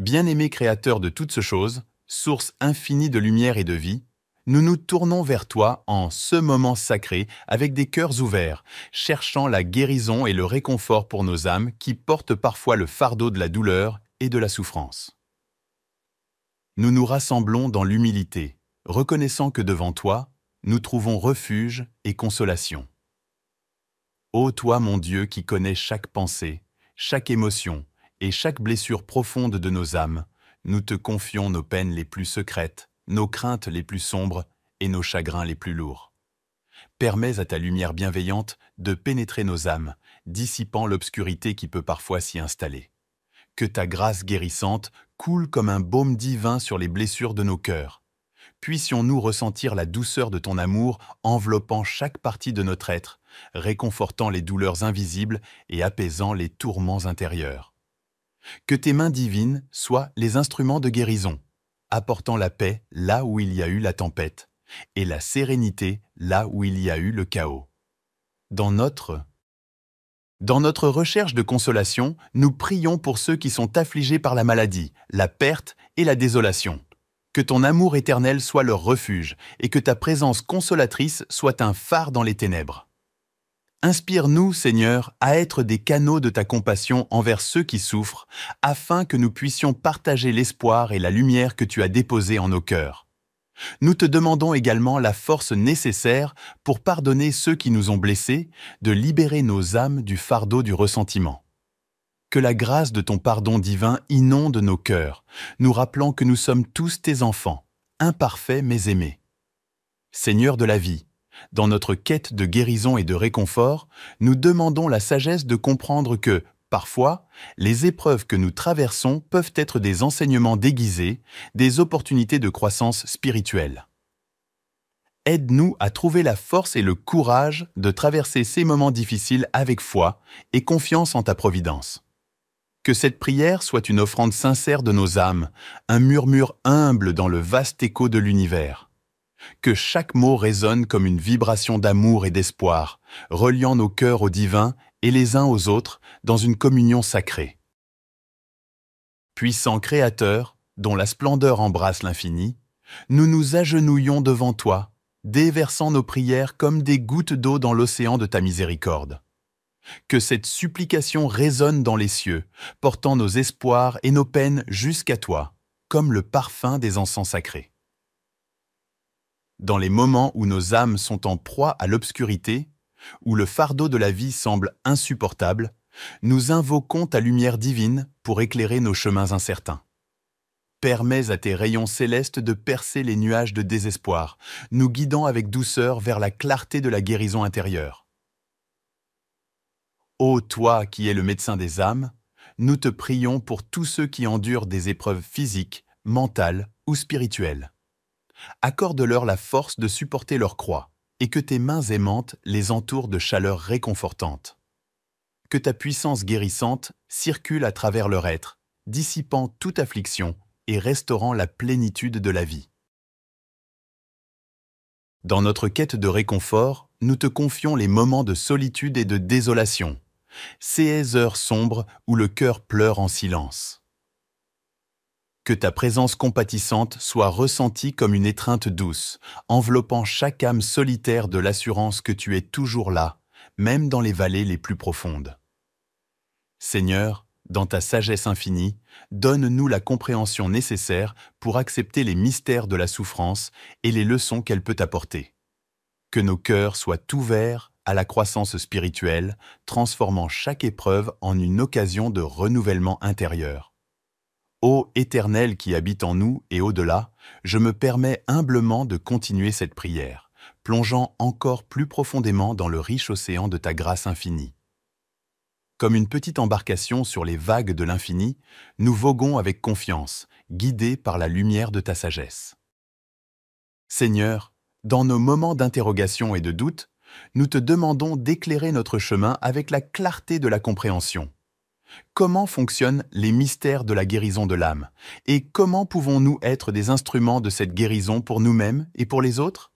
Bien-aimé Créateur de toutes choses, source infinie de lumière et de vie, nous nous tournons vers toi en ce moment sacré avec des cœurs ouverts, cherchant la guérison et le réconfort pour nos âmes qui portent parfois le fardeau de la douleur et de la souffrance. Nous nous rassemblons dans l'humilité, reconnaissant que devant toi, nous trouvons refuge et consolation. Ô toi, mon Dieu, qui connais chaque pensée, chaque émotion et chaque blessure profonde de nos âmes, nous te confions nos peines les plus secrètes, nos craintes les plus sombres et nos chagrins les plus lourds. Permets à ta lumière bienveillante de pénétrer nos âmes, dissipant l'obscurité qui peut parfois s'y installer. Que ta grâce guérissante coule comme un baume divin sur les blessures de nos cœurs. Puissions-nous ressentir la douceur de ton amour enveloppant chaque partie de notre être, réconfortant les douleurs invisibles et apaisant les tourments intérieurs. Que tes mains divines soient les instruments de guérison, apportant la paix là où il y a eu la tempête, et la sérénité là où il y a eu le chaos. Dans notre recherche de consolation, nous prions pour ceux qui sont affligés par la maladie, la perte et la désolation. Que ton amour éternel soit leur refuge et que ta présence consolatrice soit un phare dans les ténèbres. Inspire-nous, Seigneur, à être des canaux de ta compassion envers ceux qui souffrent, afin que nous puissions partager l'espoir et la lumière que tu as déposés en nos cœurs. Nous te demandons également la force nécessaire pour pardonner ceux qui nous ont blessés, de libérer nos âmes du fardeau du ressentiment. Que la grâce de ton pardon divin inonde nos cœurs, nous rappelant que nous sommes tous tes enfants, imparfaits mais aimés. Seigneur de la vie, dans notre quête de guérison et de réconfort, nous demandons la sagesse de comprendre que, parfois, les épreuves que nous traversons peuvent être des enseignements déguisés, des opportunités de croissance spirituelle. Aide-nous à trouver la force et le courage de traverser ces moments difficiles avec foi et confiance en ta providence. Que cette prière soit une offrande sincère de nos âmes, un murmure humble dans le vaste écho de l'univers. Que chaque mot résonne comme une vibration d'amour et d'espoir, reliant nos cœurs au divin et les uns aux autres dans une communion sacrée. Puissant Créateur, dont la splendeur embrasse l'infini, nous nous agenouillons devant toi, déversant nos prières comme des gouttes d'eau dans l'océan de ta miséricorde. Que cette supplication résonne dans les cieux, portant nos espoirs et nos peines jusqu'à toi, comme le parfum des encens sacrés. Dans les moments où nos âmes sont en proie à l'obscurité, où le fardeau de la vie semble insupportable, nous invoquons ta lumière divine pour éclairer nos chemins incertains. Permets à tes rayons célestes de percer les nuages de désespoir, nous guidant avec douceur vers la clarté de la guérison intérieure. Ô toi qui es le médecin des âmes, nous te prions pour tous ceux qui endurent des épreuves physiques, mentales ou spirituelles. Accorde-leur la force de supporter leur croix et que tes mains aimantes les entourent de chaleur réconfortante. Que ta puissance guérissante circule à travers leur être, dissipant toute affliction et restaurant la plénitude de la vie. Dans notre quête de réconfort, nous te confions les moments de solitude et de désolation, ces heures sombres où le cœur pleure en silence. Que ta présence compatissante soit ressentie comme une étreinte douce, enveloppant chaque âme solitaire de l'assurance que tu es toujours là, même dans les vallées les plus profondes. Seigneur, dans ta sagesse infinie, donne-nous la compréhension nécessaire pour accepter les mystères de la souffrance et les leçons qu'elle peut apporter. Que nos cœurs soient ouverts à la croissance spirituelle, transformant chaque épreuve en une occasion de renouvellement intérieur. Ô Éternel qui habite en nous et au-delà, je me permets humblement de continuer cette prière, plongeant encore plus profondément dans le riche océan de ta grâce infinie. Comme une petite embarcation sur les vagues de l'infini, nous voguons avec confiance, guidés par la lumière de ta sagesse. Seigneur, dans nos moments d'interrogation et de doute, nous te demandons d'éclairer notre chemin avec la clarté de la compréhension. Comment fonctionnent les mystères de la guérison de l'âme? Et comment pouvons-nous être des instruments de cette guérison pour nous-mêmes et pour les autres?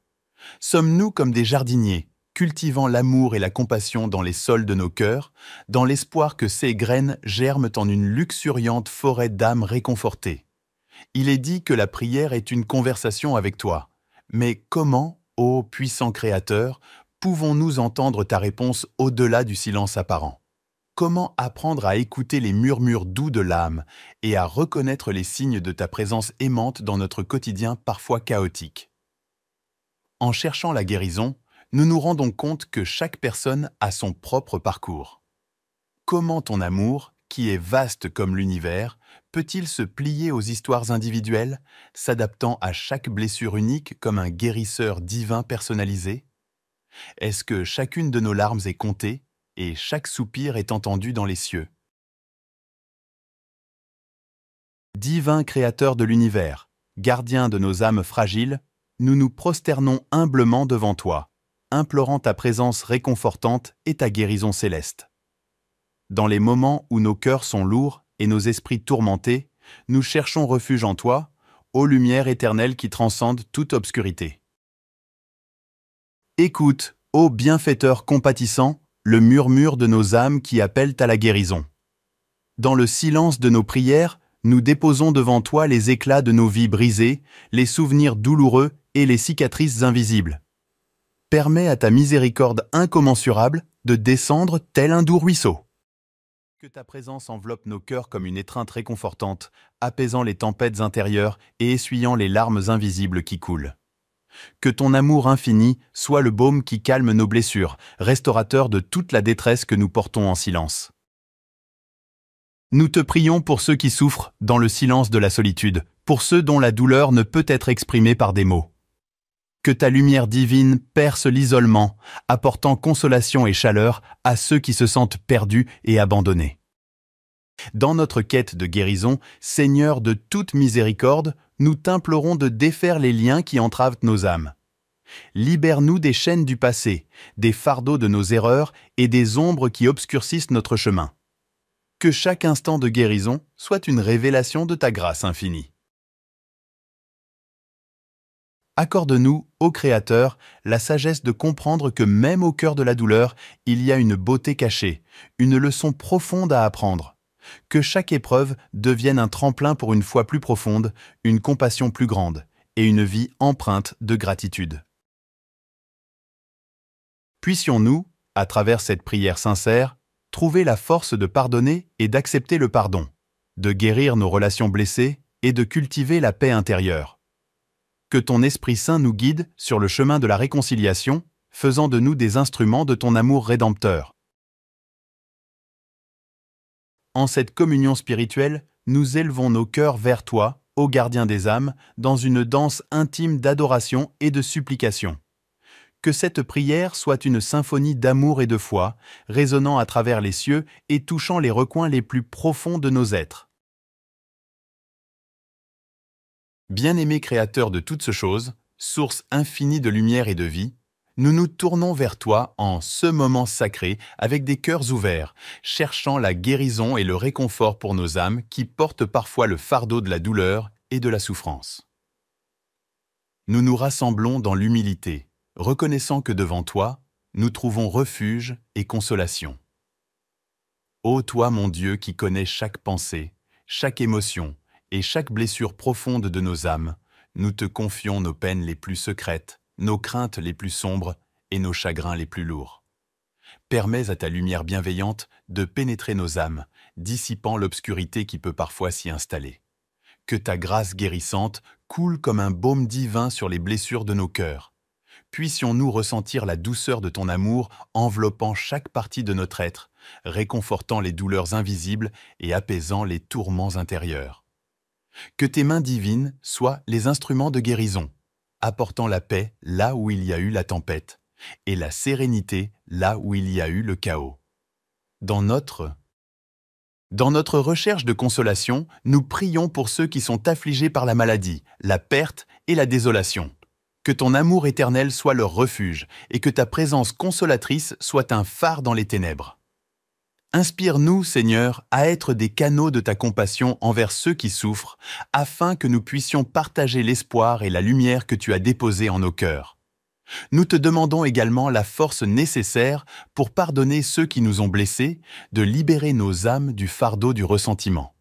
Sommes-nous comme des jardiniers, cultivant l'amour et la compassion dans les sols de nos cœurs, dans l'espoir que ces graines germent en une luxuriante forêt d'âmes réconfortées. Il est dit que la prière est une conversation avec toi. Mais comment, ô puissant Créateur, pouvons-nous entendre ta réponse au-delà du silence apparent? Comment apprendre à écouter les murmures doux de l'âme et à reconnaître les signes de ta présence aimante dans notre quotidien parfois chaotique? En cherchant la guérison, nous nous rendons compte que chaque personne a son propre parcours. Comment ton amour, qui est vaste comme l'univers, peut-il se plier aux histoires individuelles, s'adaptant à chaque blessure unique comme un guérisseur divin personnalisé? Est-ce que chacune de nos larmes est comptée et chaque soupir est entendu dans les cieux? Divin Créateur de l'univers, gardien de nos âmes fragiles, nous nous prosternons humblement devant toi, implorant ta présence réconfortante et ta guérison céleste. Dans les moments où nos cœurs sont lourds et nos esprits tourmentés, nous cherchons refuge en toi, ô lumière éternelle qui transcende toute obscurité. Écoute, ô bienfaiteur compatissant, le murmure de nos âmes qui appellent à la guérison. Dans le silence de nos prières, nous déposons devant toi les éclats de nos vies brisées, les souvenirs douloureux et les cicatrices invisibles. Permets à ta miséricorde incommensurable de descendre tel un doux ruisseau. Que ta présence enveloppe nos cœurs comme une étreinte réconfortante, apaisant les tempêtes intérieures et essuyant les larmes invisibles qui coulent. Que ton amour infini soit le baume qui calme nos blessures, restaurateur de toute la détresse que nous portons en silence. Nous te prions pour ceux qui souffrent dans le silence de la solitude, pour ceux dont la douleur ne peut être exprimée par des mots. Que ta lumière divine perce l'isolement, apportant consolation et chaleur à ceux qui se sentent perdus et abandonnés. Dans notre quête de guérison, Seigneur de toute miséricorde, nous t'implorons de défaire les liens qui entravent nos âmes. Libère-nous des chaînes du passé, des fardeaux de nos erreurs et des ombres qui obscurcissent notre chemin. Que chaque instant de guérison soit une révélation de ta grâce infinie. Accorde-nous, ô Créateur, la sagesse de comprendre que même au cœur de la douleur, il y a une beauté cachée, une leçon profonde à apprendre. Que chaque épreuve devienne un tremplin pour une foi plus profonde, une compassion plus grande et une vie empreinte de gratitude. Puissions-nous, à travers cette prière sincère, trouver la force de pardonner et d'accepter le pardon, de guérir nos relations blessées et de cultiver la paix intérieure. Que ton Esprit Saint nous guide sur le chemin de la réconciliation, faisant de nous des instruments de ton amour rédempteur. En cette communion spirituelle, nous élevons nos cœurs vers toi, ô gardien des âmes, dans une danse intime d'adoration et de supplication. Que cette prière soit une symphonie d'amour et de foi, résonnant à travers les cieux et touchant les recoins les plus profonds de nos êtres. Bien-aimé Créateur de toutes choses, source infinie de lumière et de vie, nous nous tournons vers toi en ce moment sacré avec des cœurs ouverts, cherchant la guérison et le réconfort pour nos âmes qui portent parfois le fardeau de la douleur et de la souffrance. Nous nous rassemblons dans l'humilité, reconnaissant que devant toi, nous trouvons refuge et consolation. Ô toi, mon Dieu, qui connais chaque pensée, chaque émotion, et chaque blessure profonde de nos âmes, nous te confions nos peines les plus secrètes, nos craintes les plus sombres et nos chagrins les plus lourds. Permets à ta lumière bienveillante de pénétrer nos âmes, dissipant l'obscurité qui peut parfois s'y installer. Que ta grâce guérissante coule comme un baume divin sur les blessures de nos cœurs. Puissions-nous ressentir la douceur de ton amour enveloppant chaque partie de notre être, réconfortant les douleurs invisibles et apaisant les tourments intérieurs. Que tes mains divines soient les instruments de guérison, apportant la paix là où il y a eu la tempête, et la sérénité là où il y a eu le chaos. Dans notre recherche de consolation, nous prions pour ceux qui sont affligés par la maladie, la perte et la désolation. Que ton amour éternel soit leur refuge, et que ta présence consolatrice soit un phare dans les ténèbres. Inspire-nous, Seigneur, à être des canaux de ta compassion envers ceux qui souffrent, afin que nous puissions partager l'espoir et la lumière que tu as déposés en nos cœurs. Nous te demandons également la force nécessaire pour pardonner ceux qui nous ont blessés, de libérer nos âmes du fardeau du ressentiment.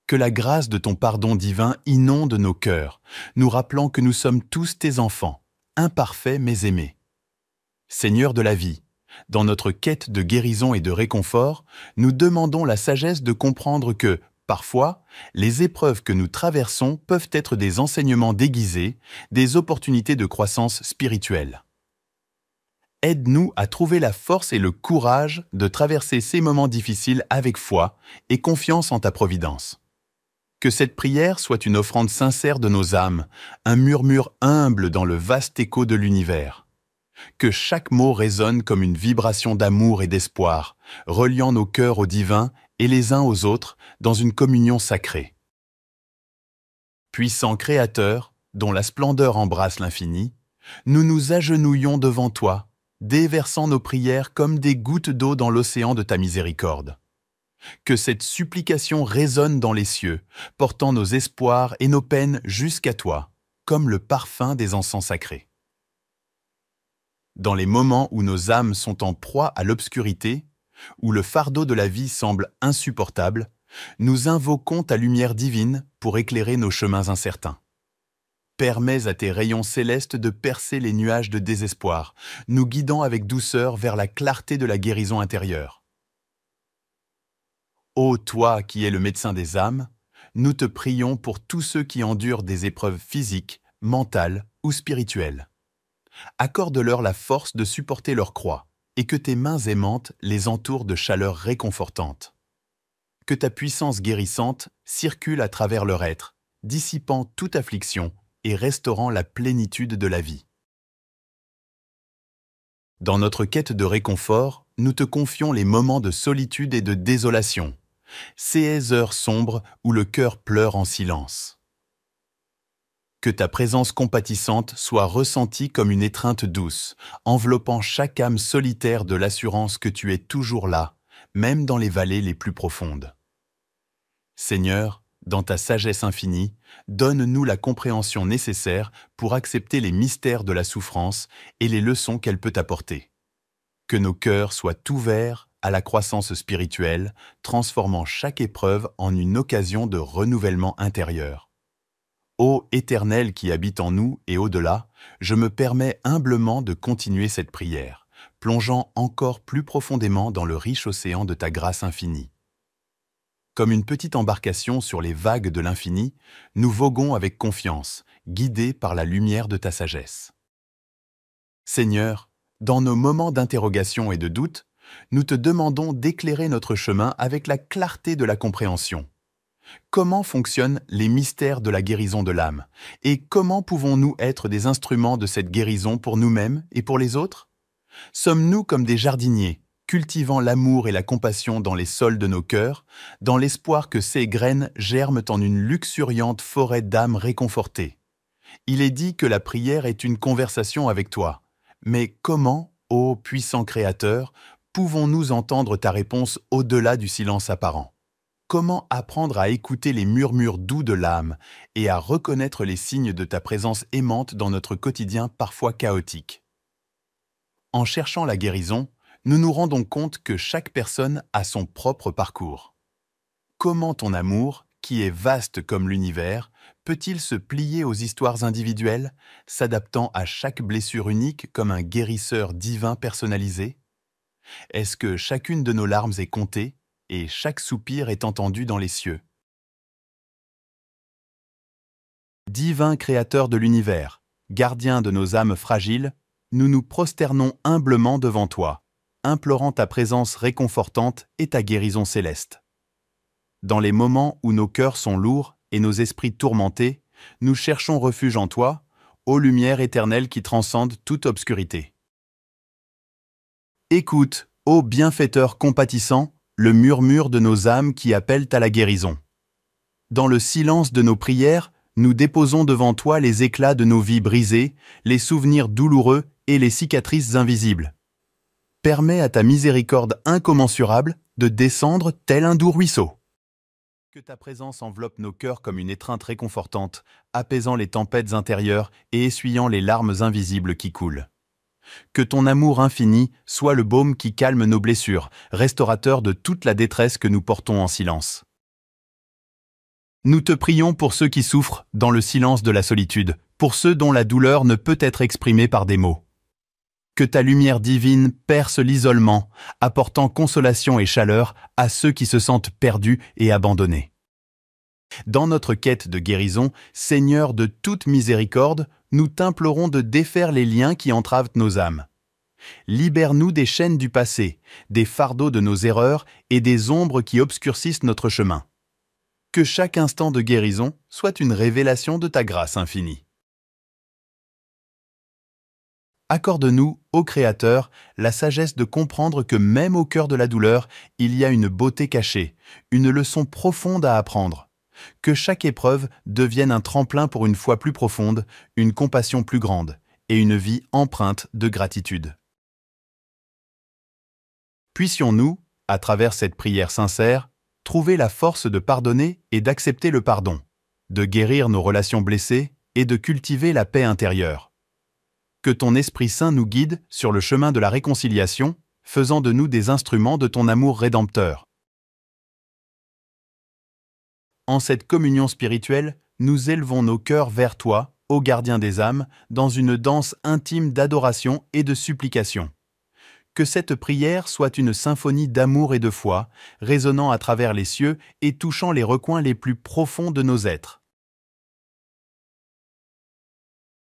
Que la grâce de ton pardon divin inonde nos cœurs, nous rappelant que nous sommes tous tes enfants, imparfaits mais aimés. Seigneur de la vie, dans notre quête de guérison et de réconfort, nous demandons la sagesse de comprendre que, parfois, les épreuves que nous traversons peuvent être des enseignements déguisés, des opportunités de croissance spirituelle. Aide-nous à trouver la force et le courage de traverser ces moments difficiles avec foi et confiance en ta providence. Que cette prière soit une offrande sincère de nos âmes, un murmure humble dans le vaste écho de l'univers. Que chaque mot résonne comme une vibration d'amour et d'espoir, reliant nos cœurs au divin et les uns aux autres dans une communion sacrée. Puissant Créateur, dont la splendeur embrasse l'infini, nous nous agenouillons devant toi, déversant nos prières comme des gouttes d'eau dans l'océan de ta miséricorde. Que cette supplication résonne dans les cieux, portant nos espoirs et nos peines jusqu'à toi, comme le parfum des encens sacrés. Dans les moments où nos âmes sont en proie à l'obscurité, où le fardeau de la vie semble insupportable, nous invoquons ta lumière divine pour éclairer nos chemins incertains. Permets à tes rayons célestes de percer les nuages de désespoir, nous guidant avec douceur vers la clarté de la guérison intérieure. Ô toi qui es le médecin des âmes, nous te prions pour tous ceux qui endurent des épreuves physiques, mentales ou spirituelles. Accorde-leur la force de supporter leur croix et que tes mains aimantes les entourent de chaleur réconfortante. Que ta puissance guérissante circule à travers leur être, dissipant toute affliction et restaurant la plénitude de la vie. Dans notre quête de réconfort, nous te confions les moments de solitude et de désolation, ces heures sombres où le cœur pleure en silence. Que ta présence compatissante soit ressentie comme une étreinte douce, enveloppant chaque âme solitaire de l'assurance que tu es toujours là, même dans les vallées les plus profondes. Seigneur, dans ta sagesse infinie, donne-nous la compréhension nécessaire pour accepter les mystères de la souffrance et les leçons qu'elle peut apporter. Que nos cœurs soient ouverts à la croissance spirituelle, transformant chaque épreuve en une occasion de renouvellement intérieur. Ô Éternel qui habite en nous et au-delà, je me permets humblement de continuer cette prière, plongeant encore plus profondément dans le riche océan de ta grâce infinie. Comme une petite embarcation sur les vagues de l'infini, nous voguons avec confiance, guidés par la lumière de ta sagesse. Seigneur, dans nos moments d'interrogation et de doute, nous te demandons d'éclairer notre chemin avec la clarté de la compréhension. Comment fonctionnent les mystères de la guérison de l'âme? Et comment pouvons-nous être des instruments de cette guérison pour nous-mêmes et pour les autres? Sommes-nous comme des jardiniers, cultivant l'amour et la compassion dans les sols de nos cœurs, dans l'espoir que ces graines germent en une luxuriante forêt d'âmes réconfortées? Il est dit que la prière est une conversation avec toi. Mais comment, ô puissant Créateur, pouvons-nous entendre ta réponse au-delà du silence apparent? Comment apprendre à écouter les murmures doux de l'âme et à reconnaître les signes de ta présence aimante dans notre quotidien parfois chaotique? En cherchant la guérison, nous nous rendons compte que chaque personne a son propre parcours. Comment ton amour, qui est vaste comme l'univers, peut-il se plier aux histoires individuelles, s'adaptant à chaque blessure unique comme un guérisseur divin personnalisé? Est-ce que chacune de nos larmes est comptée et chaque soupir est entendu dans les cieux? Divin Créateur de l'univers, gardien de nos âmes fragiles, nous nous prosternons humblement devant toi, implorant ta présence réconfortante et ta guérison céleste. Dans les moments où nos cœurs sont lourds et nos esprits tourmentés, nous cherchons refuge en toi, ô lumière éternelle qui transcende toute obscurité. Écoute, ô bienfaiteur compatissant, le murmure de nos âmes qui appellent à la guérison. Dans le silence de nos prières, nous déposons devant toi les éclats de nos vies brisées, les souvenirs douloureux et les cicatrices invisibles. Permets à ta miséricorde incommensurable de descendre tel un doux ruisseau. Que ta présence enveloppe nos cœurs comme une étreinte réconfortante, apaisant les tempêtes intérieures et essuyant les larmes invisibles qui coulent. Que ton amour infini soit le baume qui calme nos blessures, restaurateur de toute la détresse que nous portons en silence. Nous te prions pour ceux qui souffrent dans le silence de la solitude, pour ceux dont la douleur ne peut être exprimée par des mots. Que ta lumière divine perce l'isolement, apportant consolation et chaleur à ceux qui se sentent perdus et abandonnés. Dans notre quête de guérison, Seigneur de toute miséricorde, nous t'implorons de défaire les liens qui entravent nos âmes. Libère-nous des chaînes du passé, des fardeaux de nos erreurs et des ombres qui obscurcissent notre chemin. Que chaque instant de guérison soit une révélation de ta grâce infinie. Accorde-nous, ô Créateur, la sagesse de comprendre que même au cœur de la douleur, il y a une beauté cachée, une leçon profonde à apprendre. Que chaque épreuve devienne un tremplin pour une foi plus profonde, une compassion plus grande et une vie empreinte de gratitude. Puissions-nous, à travers cette prière sincère, trouver la force de pardonner et d'accepter le pardon, de guérir nos relations blessées et de cultiver la paix intérieure. Que ton Esprit Saint nous guide sur le chemin de la réconciliation, faisant de nous des instruments de ton amour rédempteur. En cette communion spirituelle, nous élevons nos cœurs vers toi, ô gardien des âmes, dans une danse intime d'adoration et de supplication. Que cette prière soit une symphonie d'amour et de foi, résonnant à travers les cieux et touchant les recoins les plus profonds de nos êtres.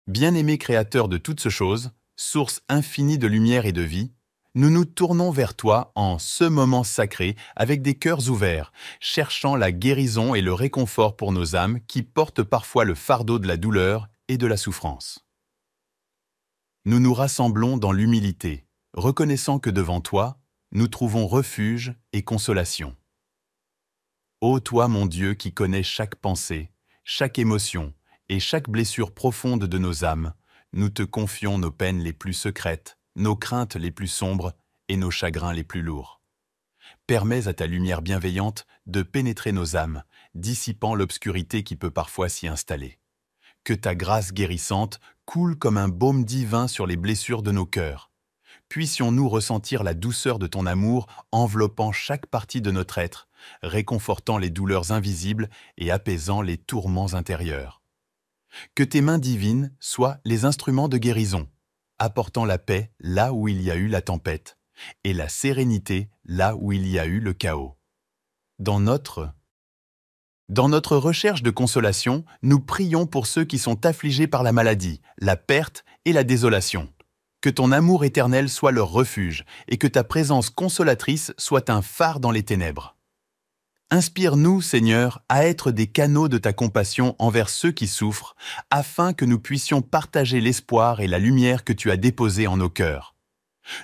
Bien-aimé Créateur de toutes choses, source infinie de lumière et de vie, nous nous tournons vers toi en ce moment sacré avec des cœurs ouverts, cherchant la guérison et le réconfort pour nos âmes qui portent parfois le fardeau de la douleur et de la souffrance. Nous nous rassemblons dans l'humilité, reconnaissant que devant toi, nous trouvons refuge et consolation. Ô toi, mon Dieu, qui connais chaque pensée, chaque émotion et chaque blessure profonde de nos âmes, nous te confions nos peines les plus secrètes, nos craintes les plus sombres et nos chagrins les plus lourds. Permets à ta lumière bienveillante de pénétrer nos âmes, dissipant l'obscurité qui peut parfois s'y installer. Que ta grâce guérissante coule comme un baume divin sur les blessures de nos cœurs. Puissions-nous ressentir la douceur de ton amour enveloppant chaque partie de notre être, réconfortant les douleurs invisibles et apaisant les tourments intérieurs. Que tes mains divines soient les instruments de guérison, apportant la paix là où il y a eu la tempête, et la sérénité là où il y a eu le chaos. Dans notre recherche de consolation, nous prions pour ceux qui sont affligés par la maladie, la perte et la désolation. Que ton amour éternel soit leur refuge et que ta présence consolatrice soit un phare dans les ténèbres. Inspire-nous, Seigneur, à être des canaux de ta compassion envers ceux qui souffrent, afin que nous puissions partager l'espoir et la lumière que tu as déposés en nos cœurs.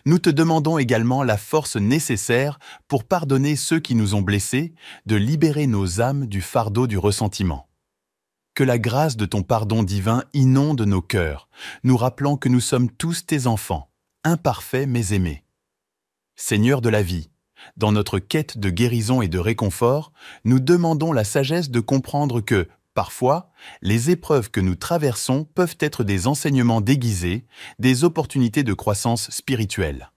Nous te demandons également la force nécessaire pour pardonner ceux qui nous ont blessés, de libérer nos âmes du fardeau du ressentiment. Que la grâce de ton pardon divin inonde nos cœurs, nous rappelant que nous sommes tous tes enfants, imparfaits mais aimés. Seigneur de la vie, dans notre quête de guérison et de réconfort, nous demandons la sagesse de comprendre que, parfois, les épreuves que nous traversons peuvent être des enseignements déguisés, des opportunités de croissance spirituelle.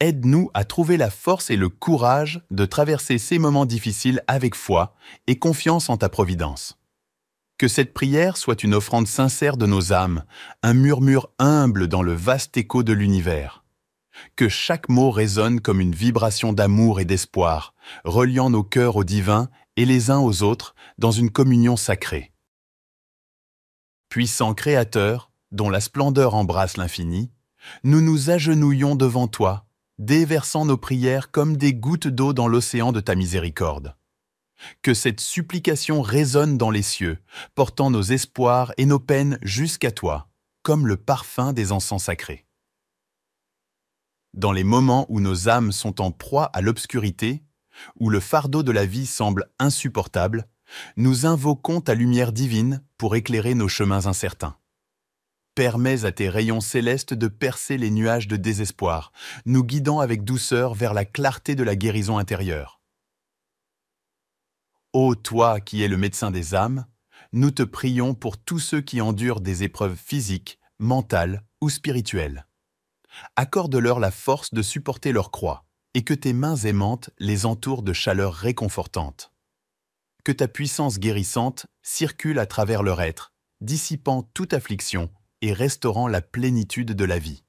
Aide-nous à trouver la force et le courage de traverser ces moments difficiles avec foi et confiance en ta providence. Que cette prière soit une offrande sincère de nos âmes, un murmure humble dans le vaste écho de l'univers. Que chaque mot résonne comme une vibration d'amour et d'espoir, reliant nos cœurs au divin et les uns aux autres dans une communion sacrée. Puissant Créateur, dont la splendeur embrasse l'infini, nous nous agenouillons devant toi, déversant nos prières comme des gouttes d'eau dans l'océan de ta miséricorde. Que cette supplication résonne dans les cieux, portant nos espoirs et nos peines jusqu'à toi, comme le parfum des encens sacrés. Dans les moments où nos âmes sont en proie à l'obscurité, où le fardeau de la vie semble insupportable, nous invoquons ta lumière divine pour éclairer nos chemins incertains. Permets à tes rayons célestes de percer les nuages de désespoir, nous guidant avec douceur vers la clarté de la guérison intérieure. Ô toi qui es le médecin des âmes, nous te prions pour tous ceux qui endurent des épreuves physiques, mentales ou spirituelles. Accorde-leur la force de supporter leur croix et que tes mains aimantes les entourent de chaleur réconfortante. Que ta puissance guérissante circule à travers leur être, dissipant toute affliction et restaurant la plénitude de la vie.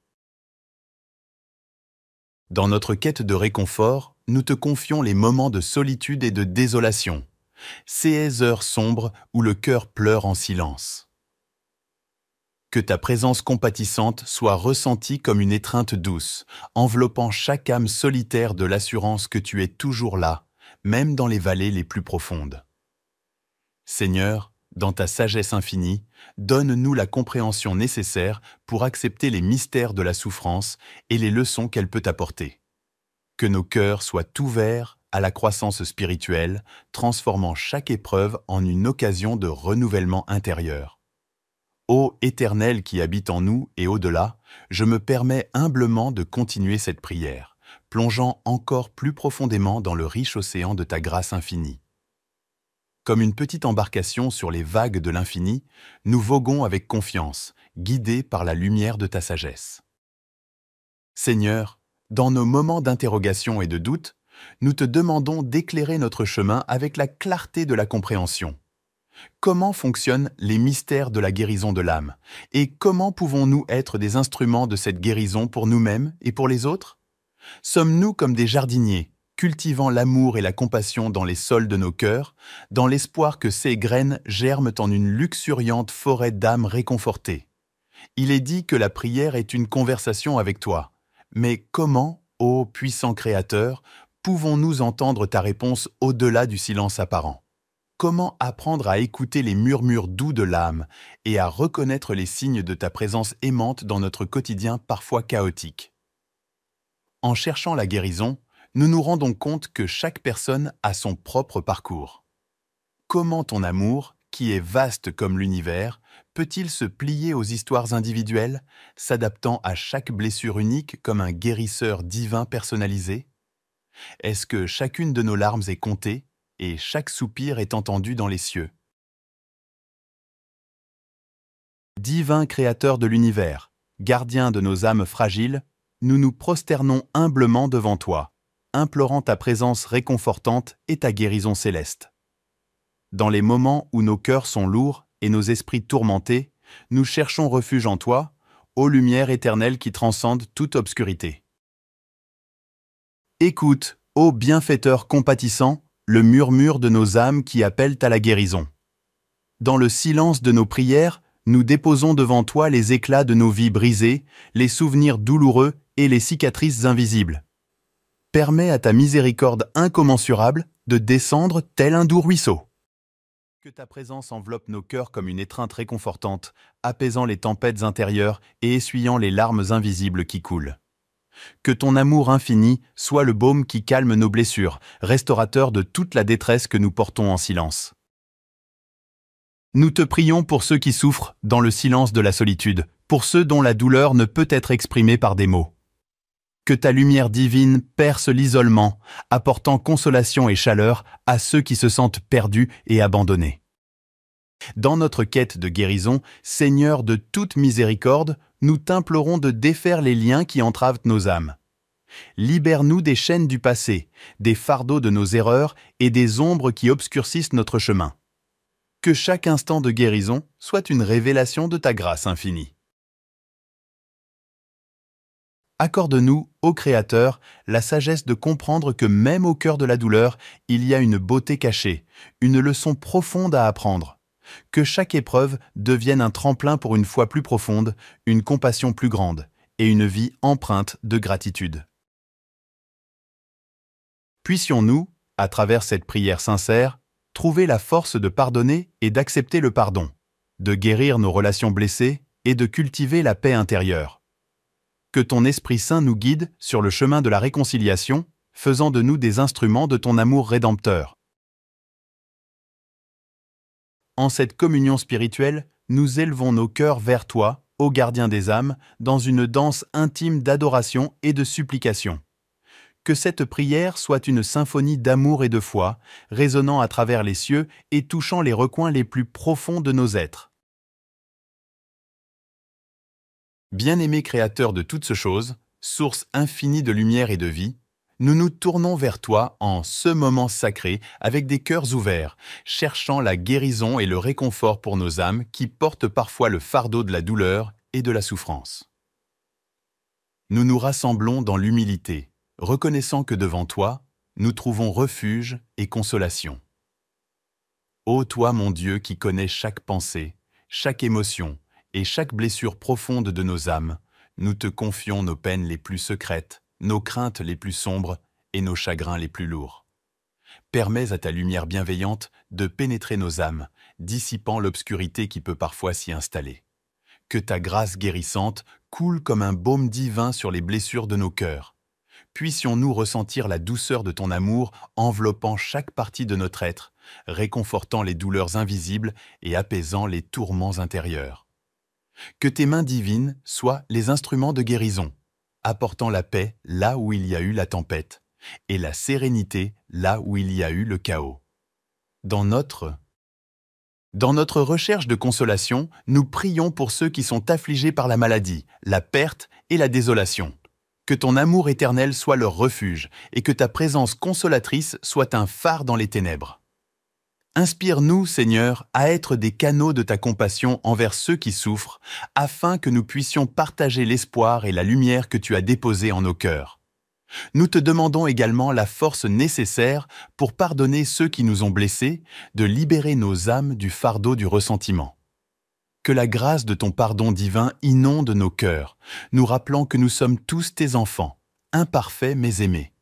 Dans notre quête de réconfort, nous te confions les moments de solitude et de désolation, ces heures sombres où le cœur pleure en silence. Que ta présence compatissante soit ressentie comme une étreinte douce, enveloppant chaque âme solitaire de l'assurance que tu es toujours là, même dans les vallées les plus profondes. Seigneur, dans ta sagesse infinie, donne-nous la compréhension nécessaire pour accepter les mystères de la souffrance et les leçons qu'elle peut apporter. Que nos cœurs soient ouverts à la croissance spirituelle, transformant chaque épreuve en une occasion de renouvellement intérieur. Ô Éternel qui habite en nous et au-delà, je me permets humblement de continuer cette prière, plongeant encore plus profondément dans le riche océan de ta grâce infinie. Comme une petite embarcation sur les vagues de l'infini, nous voguons avec confiance, guidés par la lumière de ta sagesse. Seigneur, dans nos moments d'interrogation et de doute, nous te demandons d'éclairer notre chemin avec la clarté de la compréhension. Comment fonctionnent les mystères de la guérison de l'âme et comment pouvons-nous être des instruments de cette guérison pour nous-mêmes et pour les autres? Sommes-nous comme des jardiniers, cultivant l'amour et la compassion dans les sols de nos cœurs, dans l'espoir que ces graines germent en une luxuriante forêt d'âmes réconfortées? Il est dit que la prière est une conversation avec toi. Mais comment, ô puissant Créateur, pouvons-nous entendre ta réponse au-delà du silence apparent? Comment apprendre à écouter les murmures doux de l'âme et à reconnaître les signes de ta présence aimante dans notre quotidien parfois chaotique? En cherchant la guérison, nous nous rendons compte que chaque personne a son propre parcours. Comment ton amour, qui est vaste comme l'univers, peut-il se plier aux histoires individuelles, s'adaptant à chaque blessure unique comme un guérisseur divin personnalisé? Est-ce que chacune de nos larmes est comptée et chaque soupir est entendu dans les cieux? Divin Créateur de l'univers, gardien de nos âmes fragiles, nous nous prosternons humblement devant toi, implorant ta présence réconfortante et ta guérison céleste. Dans les moments où nos cœurs sont lourds et nos esprits tourmentés, nous cherchons refuge en toi, ô lumière éternelle qui transcende toute obscurité. Écoute, ô bienfaiteur compatissant, le murmure de nos âmes qui appellent à la guérison. Dans le silence de nos prières, nous déposons devant toi les éclats de nos vies brisées, les souvenirs douloureux et les cicatrices invisibles. Permets à ta miséricorde incommensurable de descendre tel un doux ruisseau. Que ta présence enveloppe nos cœurs comme une étreinte réconfortante, apaisant les tempêtes intérieures et essuyant les larmes invisibles qui coulent. Que ton amour infini soit le baume qui calme nos blessures, restaurateur de toute la détresse que nous portons en silence. Nous te prions pour ceux qui souffrent dans le silence de la solitude, pour ceux dont la douleur ne peut être exprimée par des mots. Que ta lumière divine perce l'isolement, apportant consolation et chaleur à ceux qui se sentent perdus et abandonnés. Dans notre quête de guérison, Seigneur de toute miséricorde, nous t'implorons de défaire les liens qui entravent nos âmes. Libère-nous des chaînes du passé, des fardeaux de nos erreurs et des ombres qui obscurcissent notre chemin. Que chaque instant de guérison soit une révélation de ta grâce infinie. Accorde-nous, ô Créateur, la sagesse de comprendre que même au cœur de la douleur, il y a une beauté cachée, une leçon profonde à apprendre. Que chaque épreuve devienne un tremplin pour une foi plus profonde, une compassion plus grande et une vie empreinte de gratitude. Puissions-nous, à travers cette prière sincère, trouver la force de pardonner et d'accepter le pardon, de guérir nos relations blessées et de cultiver la paix intérieure. Que ton Esprit Saint nous guide sur le chemin de la réconciliation, faisant de nous des instruments de ton amour rédempteur. En cette communion spirituelle, nous élevons nos cœurs vers toi, ô gardien des âmes, dans une danse intime d'adoration et de supplication. Que cette prière soit une symphonie d'amour et de foi, résonnant à travers les cieux et touchant les recoins les plus profonds de nos êtres. Bien-aimé Créateur de toutes choses, source infinie de lumière et de vie, nous nous tournons vers toi en ce moment sacré avec des cœurs ouverts, cherchant la guérison et le réconfort pour nos âmes qui portent parfois le fardeau de la douleur et de la souffrance. Nous nous rassemblons dans l'humilité, reconnaissant que devant toi, nous trouvons refuge et consolation. Ô toi mon Dieu qui connais chaque pensée, chaque émotion et chaque blessure profonde de nos âmes, nous te confions nos peines les plus secrètes, nos craintes les plus sombres et nos chagrins les plus lourds. Permets à ta lumière bienveillante de pénétrer nos âmes, dissipant l'obscurité qui peut parfois s'y installer. Que ta grâce guérissante coule comme un baume divin sur les blessures de nos cœurs. Puissions-nous ressentir la douceur de ton amour enveloppant chaque partie de notre être, réconfortant les douleurs invisibles et apaisant les tourments intérieurs. Que tes mains divines soient les instruments de guérison, apportant la paix là où il y a eu la tempête, et la sérénité là où il y a eu le chaos. Dans notre recherche de consolation, nous prions pour ceux qui sont affligés par la maladie, la perte et la désolation. Que ton amour éternel soit leur refuge et que ta présence consolatrice soit un phare dans les ténèbres. Inspire-nous, Seigneur, à être des canaux de ta compassion envers ceux qui souffrent, afin que nous puissions partager l'espoir et la lumière que tu as déposés en nos cœurs. Nous te demandons également la force nécessaire pour pardonner ceux qui nous ont blessés, de libérer nos âmes du fardeau du ressentiment. Que la grâce de ton pardon divin inonde nos cœurs, nous rappelant que nous sommes tous tes enfants, imparfaits mais aimés.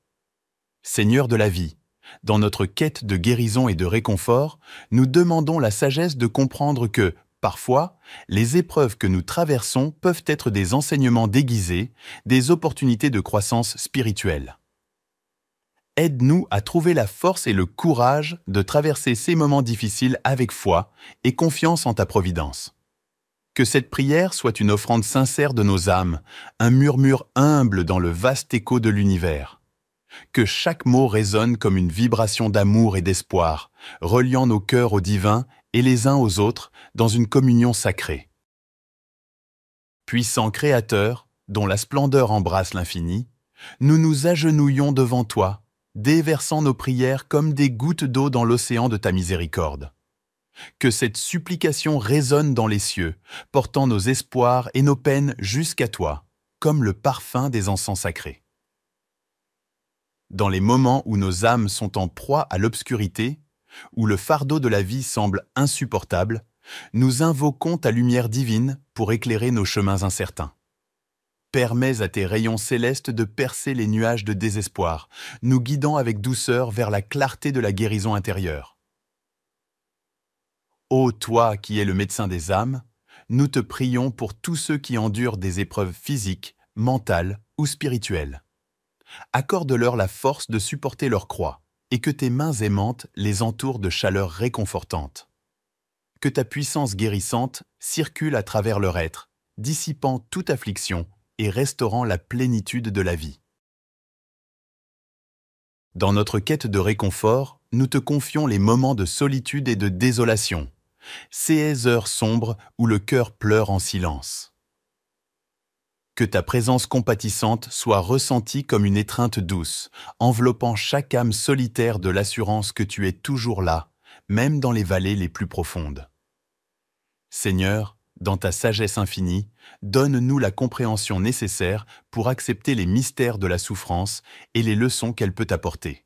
Seigneur de la vie, dans notre quête de guérison et de réconfort, nous demandons la sagesse de comprendre que, parfois, les épreuves que nous traversons peuvent être des enseignements déguisés, des opportunités de croissance spirituelle. Aide-nous à trouver la force et le courage de traverser ces moments difficiles avec foi et confiance en ta providence. Que cette prière soit une offrande sincère de nos âmes, un murmure humble dans le vaste écho de l'univers. Que chaque mot résonne comme une vibration d'amour et d'espoir, reliant nos cœurs au divin et les uns aux autres dans une communion sacrée. Puissant Créateur, dont la splendeur embrasse l'infini, nous nous agenouillons devant toi, déversant nos prières comme des gouttes d'eau dans l'océan de ta miséricorde. Que cette supplication résonne dans les cieux, portant nos espoirs et nos peines jusqu'à toi, comme le parfum des encens sacrés. Dans les moments où nos âmes sont en proie à l'obscurité, où le fardeau de la vie semble insupportable, nous invoquons ta lumière divine pour éclairer nos chemins incertains. Permets à tes rayons célestes de percer les nuages de désespoir, nous guidant avec douceur vers la clarté de la guérison intérieure. Ô toi qui es le médecin des âmes, nous te prions pour tous ceux qui endurent des épreuves physiques, mentales ou spirituelles. Accorde-leur la force de supporter leur croix et que tes mains aimantes les entourent de chaleur réconfortante. Que ta puissance guérissante circule à travers leur être, dissipant toute affliction et restaurant la plénitude de la vie. Dans notre quête de réconfort, nous te confions les moments de solitude et de désolation, ces heures sombres où le cœur pleure en silence. Que ta présence compatissante soit ressentie comme une étreinte douce, enveloppant chaque âme solitaire de l'assurance que tu es toujours là, même dans les vallées les plus profondes. Seigneur, dans ta sagesse infinie, donne-nous la compréhension nécessaire pour accepter les mystères de la souffrance et les leçons qu'elle peut apporter.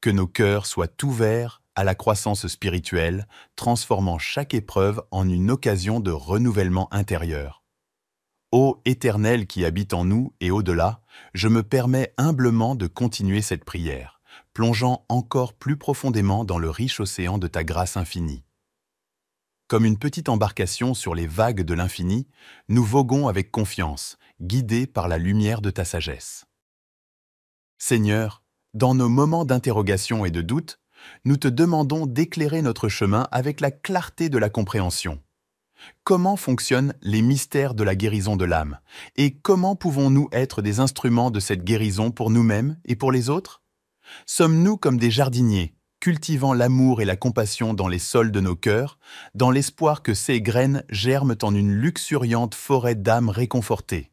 Que nos cœurs soient ouverts à la croissance spirituelle, transformant chaque épreuve en une occasion de renouvellement intérieur. Ô Éternel qui habite en nous et au-delà, je me permets humblement de continuer cette prière, plongeant encore plus profondément dans le riche océan de ta grâce infinie. Comme une petite embarcation sur les vagues de l'infini, nous voguons avec confiance, guidés par la lumière de ta sagesse. Seigneur, dans nos moments d'interrogation et de doute, nous te demandons d'éclairer notre chemin avec la clarté de la compréhension. Comment fonctionnent les mystères de la guérison de l'âme? Et comment pouvons-nous être des instruments de cette guérison pour nous-mêmes et pour les autres? Sommes-nous comme des jardiniers, cultivant l'amour et la compassion dans les sols de nos cœurs, dans l'espoir que ces graines germent en une luxuriante forêt d'âmes réconfortées?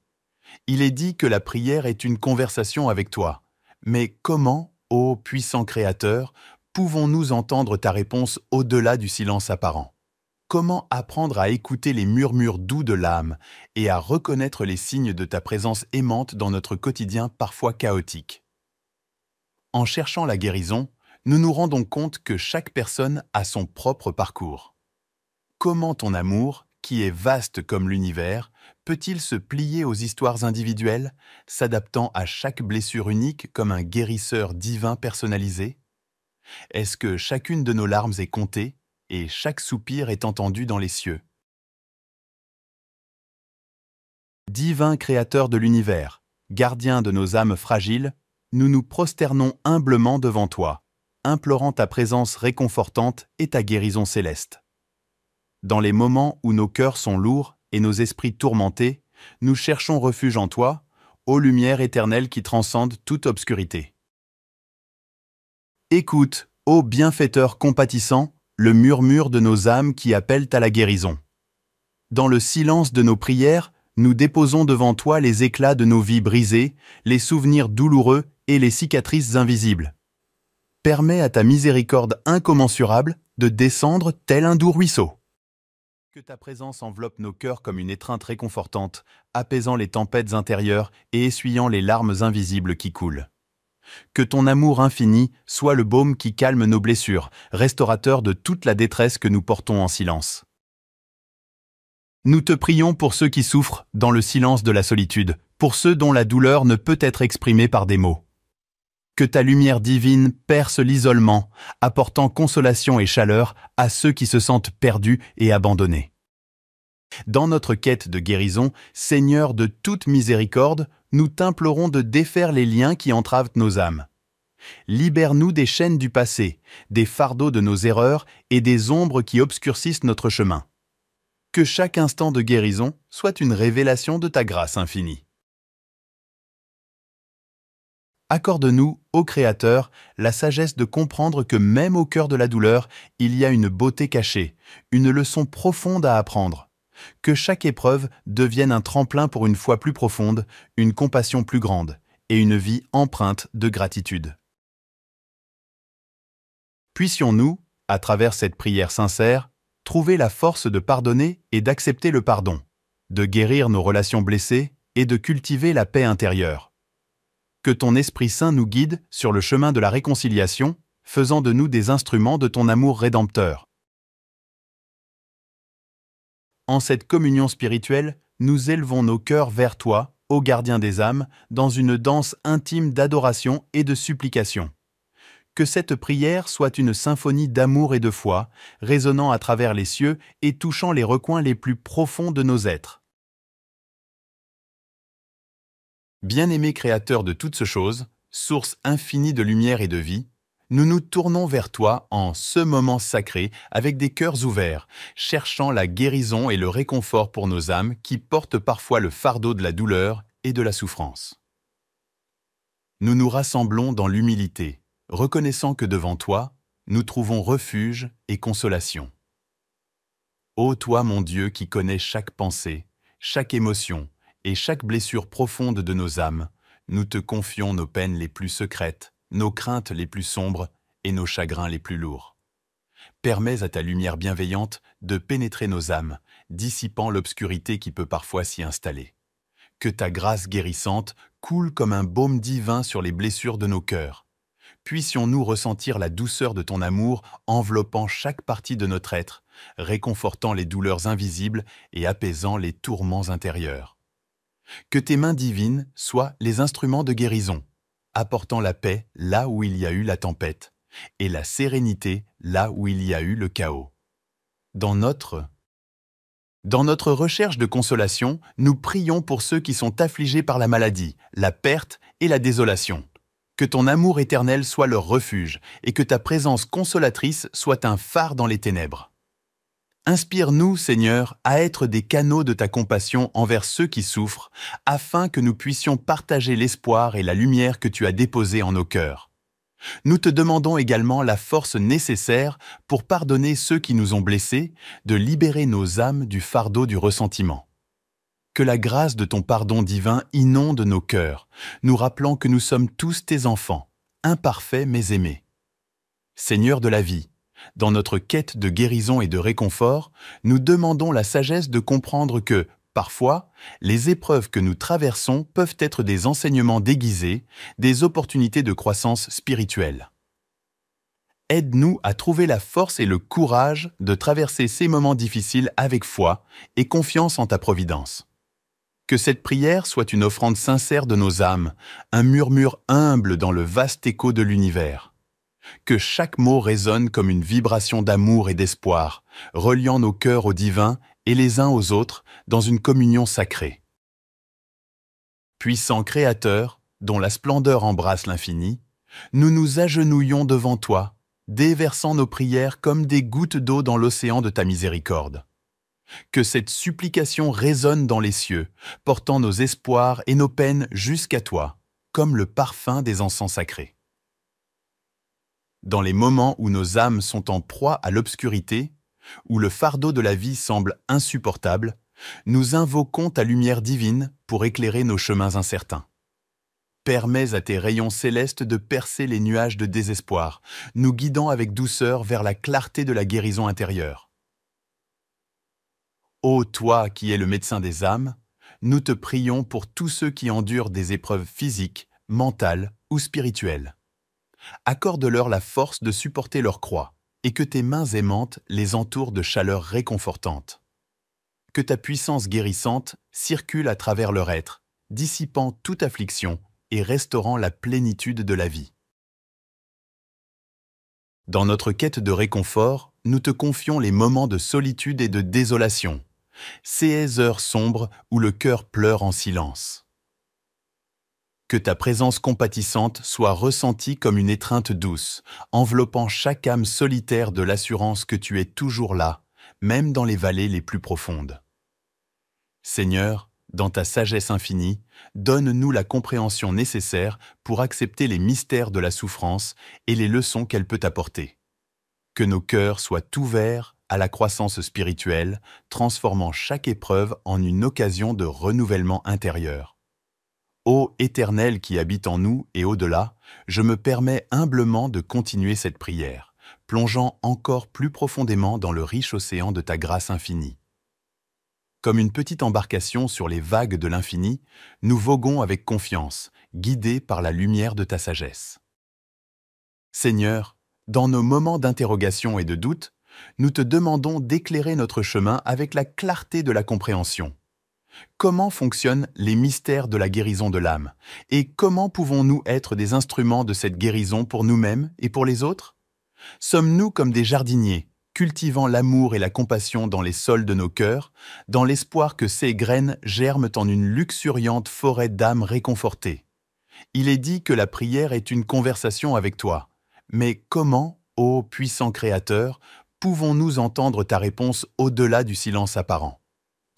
Il est dit que la prière est une conversation avec toi. Mais comment, ô puissant Créateur, pouvons-nous entendre ta réponse au-delà du silence apparent? Comment apprendre à écouter les murmures doux de l'âme et à reconnaître les signes de ta présence aimante dans notre quotidien parfois chaotique? En cherchant la guérison, nous nous rendons compte que chaque personne a son propre parcours. Comment ton amour, qui est vaste comme l'univers, peut-il se plier aux histoires individuelles, s'adaptant à chaque blessure unique comme un guérisseur divin personnalisé? Est-ce que chacune de nos larmes est comptée et chaque soupir est entendu dans les cieux? Divin Créateur de l'univers, gardien de nos âmes fragiles, nous nous prosternons humblement devant toi, implorant ta présence réconfortante et ta guérison céleste. Dans les moments où nos cœurs sont lourds et nos esprits tourmentés, nous cherchons refuge en toi, ô lumière éternelle qui transcende toute obscurité. Écoute, ô bienfaiteur compatissant, le murmure de nos âmes qui appellent à la guérison. Dans le silence de nos prières, nous déposons devant toi les éclats de nos vies brisées, les souvenirs douloureux et les cicatrices invisibles. Permets à ta miséricorde incommensurable de descendre tel un doux ruisseau. Que ta présence enveloppe nos cœurs comme une étreinte réconfortante, apaisant les tempêtes intérieures et essuyant les larmes invisibles qui coulent. Que ton amour infini soit le baume qui calme nos blessures, restaurateur de toute la détresse que nous portons en silence. Nous te prions pour ceux qui souffrent dans le silence de la solitude, pour ceux dont la douleur ne peut être exprimée par des mots. Que ta lumière divine perce l'isolement, apportant consolation et chaleur à ceux qui se sentent perdus et abandonnés. Dans notre quête de guérison, Seigneur de toute miséricorde, nous t'implorons de défaire les liens qui entravent nos âmes. Libère-nous des chaînes du passé, des fardeaux de nos erreurs et des ombres qui obscurcissent notre chemin. Que chaque instant de guérison soit une révélation de ta grâce infinie. Accorde-nous, ô Créateur, la sagesse de comprendre que même au cœur de la douleur, il y a une beauté cachée, une leçon profonde à apprendre. Que chaque épreuve devienne un tremplin pour une foi plus profonde, une compassion plus grande et une vie empreinte de gratitude. Puissions-nous, à travers cette prière sincère, trouver la force de pardonner et d'accepter le pardon, de guérir nos relations blessées et de cultiver la paix intérieure. Que ton Esprit Saint nous guide sur le chemin de la réconciliation, faisant de nous des instruments de ton amour rédempteur. En cette communion spirituelle, nous élevons nos cœurs vers toi, ô gardien des âmes, dans une danse intime d'adoration et de supplication. Que cette prière soit une symphonie d'amour et de foi, résonnant à travers les cieux et touchant les recoins les plus profonds de nos êtres. Bien-aimé Créateur de toutes choses, source infinie de lumière et de vie, nous nous tournons vers toi en ce moment sacré avec des cœurs ouverts, cherchant la guérison et le réconfort pour nos âmes qui portent parfois le fardeau de la douleur et de la souffrance. Nous nous rassemblons dans l'humilité, reconnaissant que devant toi, nous trouvons refuge et consolation. Ô toi, mon Dieu, qui connais chaque pensée, chaque émotion et chaque blessure profonde de nos âmes, nous te confions nos peines les plus secrètes, nos craintes les plus sombres et nos chagrins les plus lourds. Permets à ta lumière bienveillante de pénétrer nos âmes, dissipant l'obscurité qui peut parfois s'y installer. Que ta grâce guérissante coule comme un baume divin sur les blessures de nos cœurs. Puissions-nous ressentir la douceur de ton amour enveloppant chaque partie de notre être, réconfortant les douleurs invisibles et apaisant les tourments intérieurs. Que tes mains divines soient les instruments de guérison, apportant la paix là où il y a eu la tempête, et la sérénité là où il y a eu le chaos. Dans notre recherche de consolation, nous prions pour ceux qui sont affligés par la maladie, la perte et la désolation. Que ton amour éternel soit leur refuge et que ta présence consolatrice soit un phare dans les ténèbres. Inspire-nous, Seigneur, à être des canaux de ta compassion envers ceux qui souffrent, afin que nous puissions partager l'espoir et la lumière que tu as déposés en nos cœurs. Nous te demandons également la force nécessaire pour pardonner ceux qui nous ont blessés, de libérer nos âmes du fardeau du ressentiment. Que la grâce de ton pardon divin inonde nos cœurs, nous rappelant que nous sommes tous tes enfants, imparfaits mais aimés. Seigneur de la vie, dans notre quête de guérison et de réconfort, nous demandons la sagesse de comprendre que, parfois, les épreuves que nous traversons peuvent être des enseignements déguisés, des opportunités de croissance spirituelle. Aide-nous à trouver la force et le courage de traverser ces moments difficiles avec foi et confiance en ta providence. Que cette prière soit une offrande sincère de nos âmes, un murmure humble dans le vaste écho de l'univers. Que chaque mot résonne comme une vibration d'amour et d'espoir, reliant nos cœurs au divin et les uns aux autres dans une communion sacrée. Puissant Créateur, dont la splendeur embrasse l'infini, nous nous agenouillons devant toi, déversant nos prières comme des gouttes d'eau dans l'océan de ta miséricorde. Que cette supplication résonne dans les cieux, portant nos espoirs et nos peines jusqu'à toi, comme le parfum des encens sacrés. Dans les moments où nos âmes sont en proie à l'obscurité, où le fardeau de la vie semble insupportable, nous invoquons ta lumière divine pour éclairer nos chemins incertains. Permets à tes rayons célestes de percer les nuages de désespoir, nous guidant avec douceur vers la clarté de la guérison intérieure. Ô toi qui es le médecin des âmes, nous te prions pour tous ceux qui endurent des épreuves physiques, mentales ou spirituelles. Accorde-leur la force de supporter leur croix et que tes mains aimantes les entourent de chaleur réconfortante. Que ta puissance guérissante circule à travers leur être, dissipant toute affliction et restaurant la plénitude de la vie. Dans notre quête de réconfort, nous te confions les moments de solitude et de désolation, ces heures sombres où le cœur pleure en silence. Que ta présence compatissante soit ressentie comme une étreinte douce, enveloppant chaque âme solitaire de l'assurance que tu es toujours là, même dans les vallées les plus profondes. Seigneur, dans ta sagesse infinie, donne-nous la compréhension nécessaire pour accepter les mystères de la souffrance et les leçons qu'elle peut apporter. Que nos cœurs soient ouverts à la croissance spirituelle, transformant chaque épreuve en une occasion de renouvellement intérieur. Ô Éternel qui habite en nous et au-delà, je me permets humblement de continuer cette prière, plongeant encore plus profondément dans le riche océan de ta grâce infinie. Comme une petite embarcation sur les vagues de l'infini, nous voguons avec confiance, guidés par la lumière de ta sagesse. Seigneur, dans nos moments d'interrogation et de doute, nous te demandons d'éclairer notre chemin avec la clarté de la compréhension. Comment fonctionnent les mystères de la guérison de l'âme? Et comment pouvons-nous être des instruments de cette guérison pour nous-mêmes et pour les autres? Sommes-nous comme des jardiniers, cultivant l'amour et la compassion dans les sols de nos cœurs, dans l'espoir que ces graines germent en une luxuriante forêt d'âmes réconfortées? Il est dit que la prière est une conversation avec toi. Mais comment, ô puissant Créateur, pouvons-nous entendre ta réponse au-delà du silence apparent?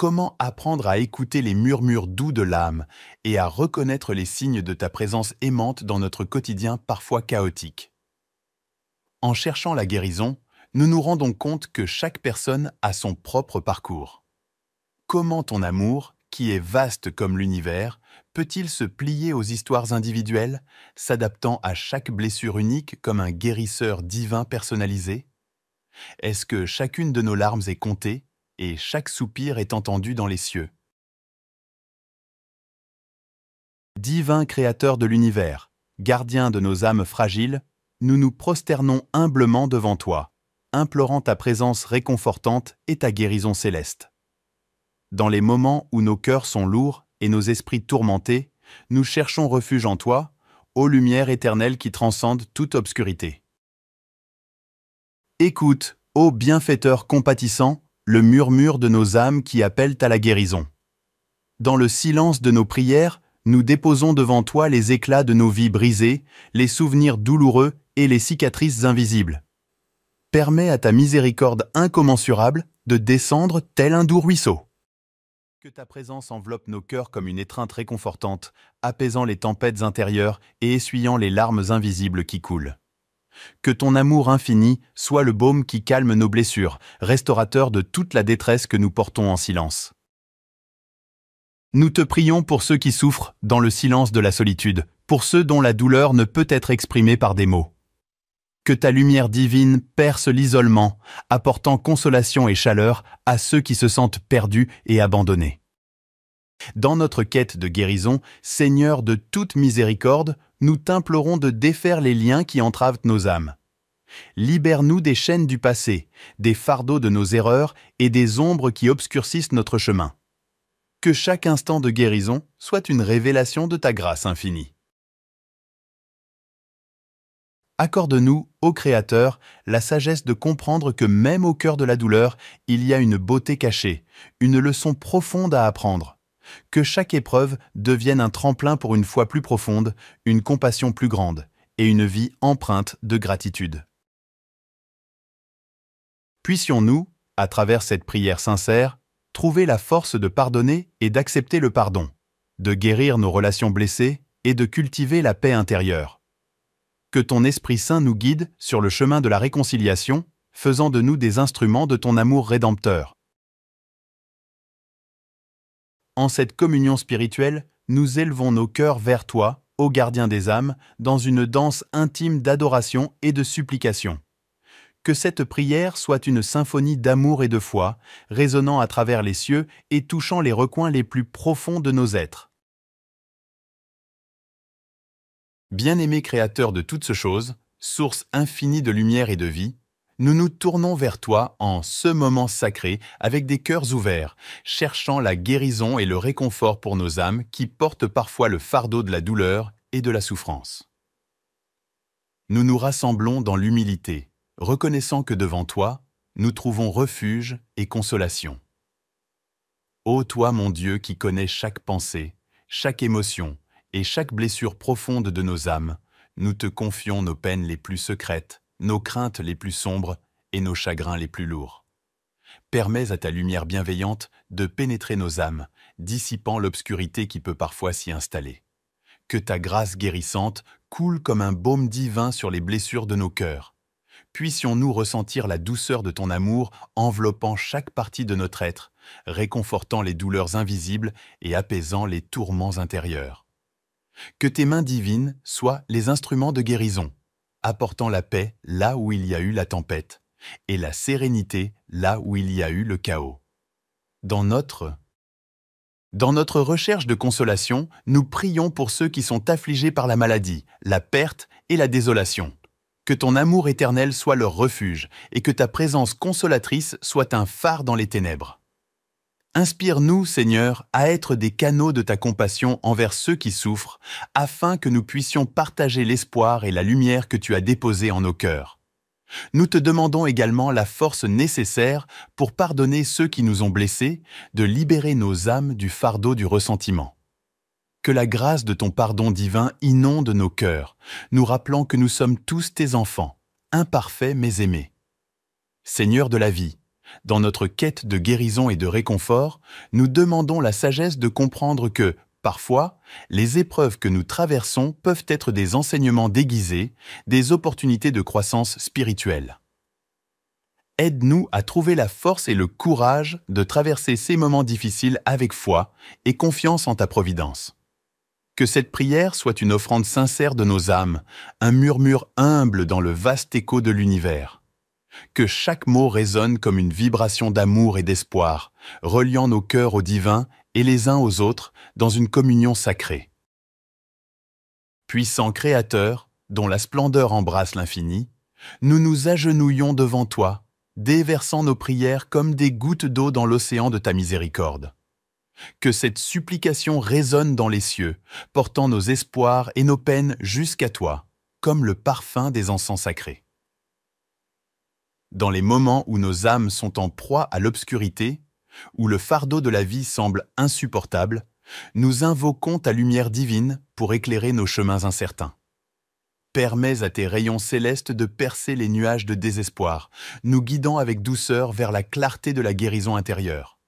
Comment apprendre à écouter les murmures doux de l'âme et à reconnaître les signes de ta présence aimante dans notre quotidien parfois chaotique? En cherchant la guérison, nous nous rendons compte que chaque personne a son propre parcours. Comment ton amour, qui est vaste comme l'univers, peut-il se plier aux histoires individuelles, s'adaptant à chaque blessure unique comme un guérisseur divin personnalisé? Est-ce que chacune de nos larmes est comptée et chaque soupir est entendu dans les cieux? Divin Créateur de l'univers, gardien de nos âmes fragiles, nous nous prosternons humblement devant toi, implorant ta présence réconfortante et ta guérison céleste. Dans les moments où nos cœurs sont lourds et nos esprits tourmentés, nous cherchons refuge en toi, ô lumière éternelle qui transcende toute obscurité. Écoute, ô bienfaiteur compatissant, le murmure de nos âmes qui appellent à la guérison. Dans le silence de nos prières, nous déposons devant toi les éclats de nos vies brisées, les souvenirs douloureux et les cicatrices invisibles. permets à ta miséricorde incommensurable de descendre tel un doux ruisseau. Que ta présence enveloppe nos cœurs comme une étreinte réconfortante, apaisant les tempêtes intérieures et essuyant les larmes invisibles qui coulent. Que ton amour infini soit le baume qui calme nos blessures, restaurateur de toute la détresse que nous portons en silence. Nous te prions pour ceux qui souffrent dans le silence de la solitude, pour ceux dont la douleur ne peut être exprimée par des mots. Que ta lumière divine perce l'isolement, apportant consolation et chaleur à ceux qui se sentent perdus et abandonnés. Dans notre quête de guérison, Seigneur de toute miséricorde, nous t'implorons de défaire les liens qui entravent nos âmes. Libère-nous des chaînes du passé, des fardeaux de nos erreurs et des ombres qui obscurcissent notre chemin. Que chaque instant de guérison soit une révélation de ta grâce infinie. Accorde-nous, ô Créateur, la sagesse de comprendre que même au cœur de la douleur, il y a une beauté cachée, une leçon profonde à apprendre. Que chaque épreuve devienne un tremplin pour une foi plus profonde, une compassion plus grande et une vie empreinte de gratitude. Puissions-nous, à travers cette prière sincère, trouver la force de pardonner et d'accepter le pardon, de guérir nos relations blessées et de cultiver la paix intérieure. Que ton Esprit Saint nous guide sur le chemin de la réconciliation, faisant de nous des instruments de ton amour rédempteur. En cette communion spirituelle, nous élevons nos cœurs vers toi, ô gardien des âmes, dans une danse intime d'adoration et de supplication. Que cette prière soit une symphonie d'amour et de foi, résonnant à travers les cieux et touchant les recoins les plus profonds de nos êtres. Bien-aimé Créateur de toutes choses, source infinie de lumière et de vie, nous nous tournons vers toi en ce moment sacré avec des cœurs ouverts, cherchant la guérison et le réconfort pour nos âmes qui portent parfois le fardeau de la douleur et de la souffrance. Nous nous rassemblons dans l'humilité, reconnaissant que devant toi, nous trouvons refuge et consolation. Ô toi, mon Dieu, qui connais chaque pensée, chaque émotion, et chaque blessure profonde de nos âmes, nous te confions nos peines les plus secrètes, nos craintes les plus sombres et nos chagrins les plus lourds. Permets à ta lumière bienveillante de pénétrer nos âmes, dissipant l'obscurité qui peut parfois s'y installer. Que ta grâce guérissante coule comme un baume divin sur les blessures de nos cœurs. Puissions-nous ressentir la douceur de ton amour enveloppant chaque partie de notre être, réconfortant les douleurs invisibles et apaisant les tourments intérieurs. Que tes mains divines soient les instruments de guérison, apportant la paix là où il y a eu la tempête, et la sérénité là où il y a eu le chaos. Dans notre recherche de consolation, nous prions pour ceux qui sont affligés par la maladie, la perte et la désolation. Que ton amour éternel soit leur refuge, et que ta présence consolatrice soit un phare dans les ténèbres. Inspire-nous, Seigneur, à être des canaux de ta compassion envers ceux qui souffrent, afin que nous puissions partager l'espoir et la lumière que tu as déposés en nos cœurs. Nous te demandons également la force nécessaire pour pardonner ceux qui nous ont blessés, de libérer nos âmes du fardeau du ressentiment. Que la grâce de ton pardon divin inonde nos cœurs, nous rappelant que nous sommes tous tes enfants, imparfaits mais aimés. Seigneur de la vie, dans notre quête de guérison et de réconfort, nous demandons la sagesse de comprendre que, parfois, les épreuves que nous traversons peuvent être des enseignements déguisés, des opportunités de croissance spirituelle. Aide-nous à trouver la force et le courage de traverser ces moments difficiles avec foi et confiance en ta providence. Que cette prière soit une offrande sincère de nos âmes, un murmure humble dans le vaste écho de l'univers. Que chaque mot résonne comme une vibration d'amour et d'espoir, reliant nos cœurs au divin et les uns aux autres dans une communion sacrée. Puissant Créateur, dont la splendeur embrasse l'infini, nous nous agenouillons devant toi, déversant nos prières comme des gouttes d'eau dans l'océan de ta miséricorde. Que cette supplication résonne dans les cieux, portant nos espoirs et nos peines jusqu'à toi, comme le parfum des encens sacrés. Dans les moments où nos âmes sont en proie à l'obscurité, où le fardeau de la vie semble insupportable, nous invoquons ta lumière divine pour éclairer nos chemins incertains. Permets à tes rayons célestes de percer les nuages de désespoir, nous guidant avec douceur vers la clarté de la guérison intérieure.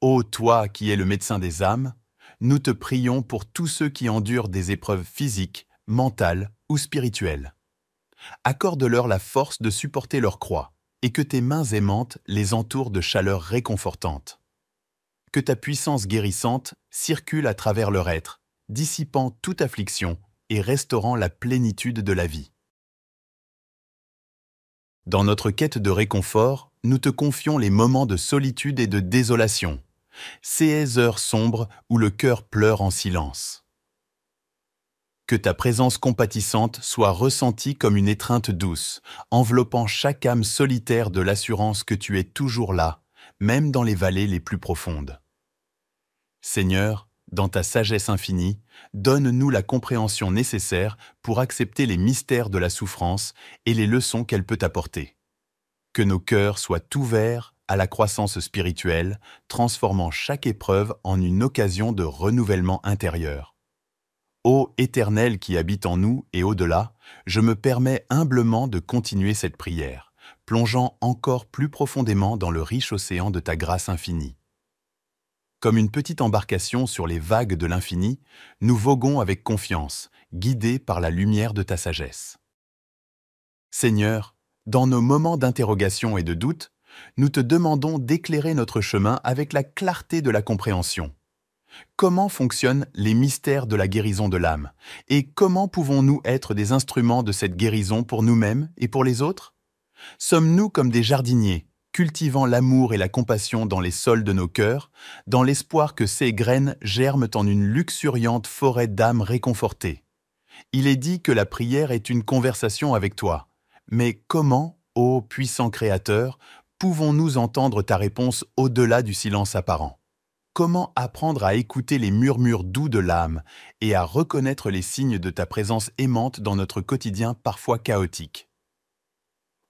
Ô toi qui es le médecin des âmes, nous te prions pour tous ceux qui endurent des épreuves physiques, mentales ou spirituelles. Accorde-leur la force de supporter leur croix et que tes mains aimantes les entourent de chaleur réconfortante. Que ta puissance guérissante circule à travers leur être, dissipant toute affliction et restaurant la plénitude de la vie. Dans notre quête de réconfort, nous te confions les moments de solitude et de désolation, ces heures sombres où le cœur pleure en silence. Que ta présence compatissante soit ressentie comme une étreinte douce, enveloppant chaque âme solitaire de l'assurance que tu es toujours là, même dans les vallées les plus profondes. Seigneur, dans ta sagesse infinie, donne-nous la compréhension nécessaire pour accepter les mystères de la souffrance et les leçons qu'elle peut apporter. Que nos cœurs soient ouverts à la croissance spirituelle, transformant chaque épreuve en une occasion de renouvellement intérieur. Ô Éternel qui habite en nous et au-delà, je me permets humblement de continuer cette prière, plongeant encore plus profondément dans le riche océan de ta grâce infinie. Comme une petite embarcation sur les vagues de l'infini, nous voguons avec confiance, guidés par la lumière de ta sagesse. Seigneur, dans nos moments d'interrogation et de doute, nous te demandons d'éclairer notre chemin avec la clarté de la compréhension. Comment fonctionnent les mystères de la guérison de l'âme? Et comment pouvons-nous être des instruments de cette guérison pour nous-mêmes et pour les autres? Sommes-nous comme des jardiniers, cultivant l'amour et la compassion dans les sols de nos cœurs, dans l'espoir que ces graines germent en une luxuriante forêt d'âmes réconfortées? Il est dit que la prière est une conversation avec toi. Mais comment, ô puissant Créateur, pouvons-nous entendre ta réponse au-delà du silence apparent? Comment apprendre à écouter les murmures doux de l'âme et à reconnaître les signes de ta présence aimante dans notre quotidien parfois chaotique?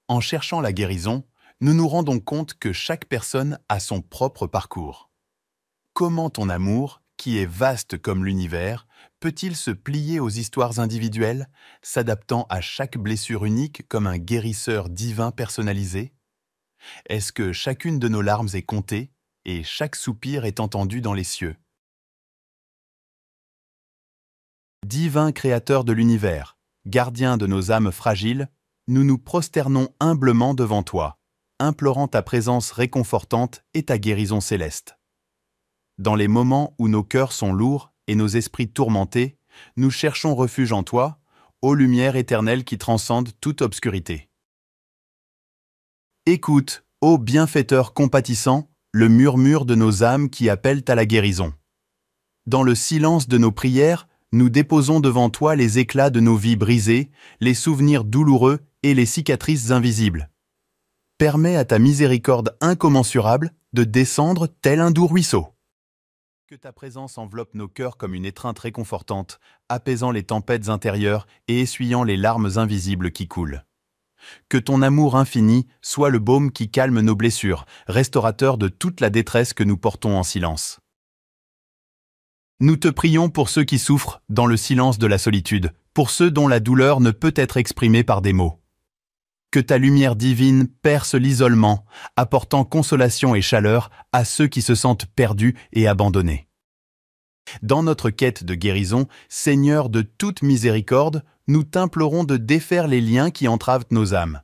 En cherchant la guérison, nous nous rendons compte que chaque personne a son propre parcours. Comment ton amour, qui est vaste comme l'univers, peut-il se plier aux histoires individuelles, s'adaptant à chaque blessure unique comme un guérisseur divin personnalisé? Est-ce que chacune de nos larmes est comptée et chaque soupir est entendu dans les cieux? Divin Créateur de l'univers, gardien de nos âmes fragiles, nous nous prosternons humblement devant toi, implorant ta présence réconfortante et ta guérison céleste. Dans les moments où nos cœurs sont lourds et nos esprits tourmentés, nous cherchons refuge en toi, ô lumière éternelle qui transcende toute obscurité. Écoute, ô bienfaiteur compatissant, le murmure de nos âmes qui appellent à la guérison. Dans le silence de nos prières, nous déposons devant toi les éclats de nos vies brisées, les souvenirs douloureux et les cicatrices invisibles. Permets à ta miséricorde incommensurable de descendre tel un doux ruisseau. Que ta présence enveloppe nos cœurs comme une étreinte réconfortante, apaisant les tempêtes intérieures et essuyant les larmes invisibles qui coulent. Que ton amour infini soit le baume qui calme nos blessures, restaurateur de toute la détresse que nous portons en silence. Nous te prions pour ceux qui souffrent dans le silence de la solitude, pour ceux dont la douleur ne peut être exprimée par des mots. Que ta lumière divine perce l'isolement, apportant consolation et chaleur à ceux qui se sentent perdus et abandonnés. Dans notre quête de guérison, Seigneur de toute miséricorde, nous t'implorons de défaire les liens qui entravent nos âmes.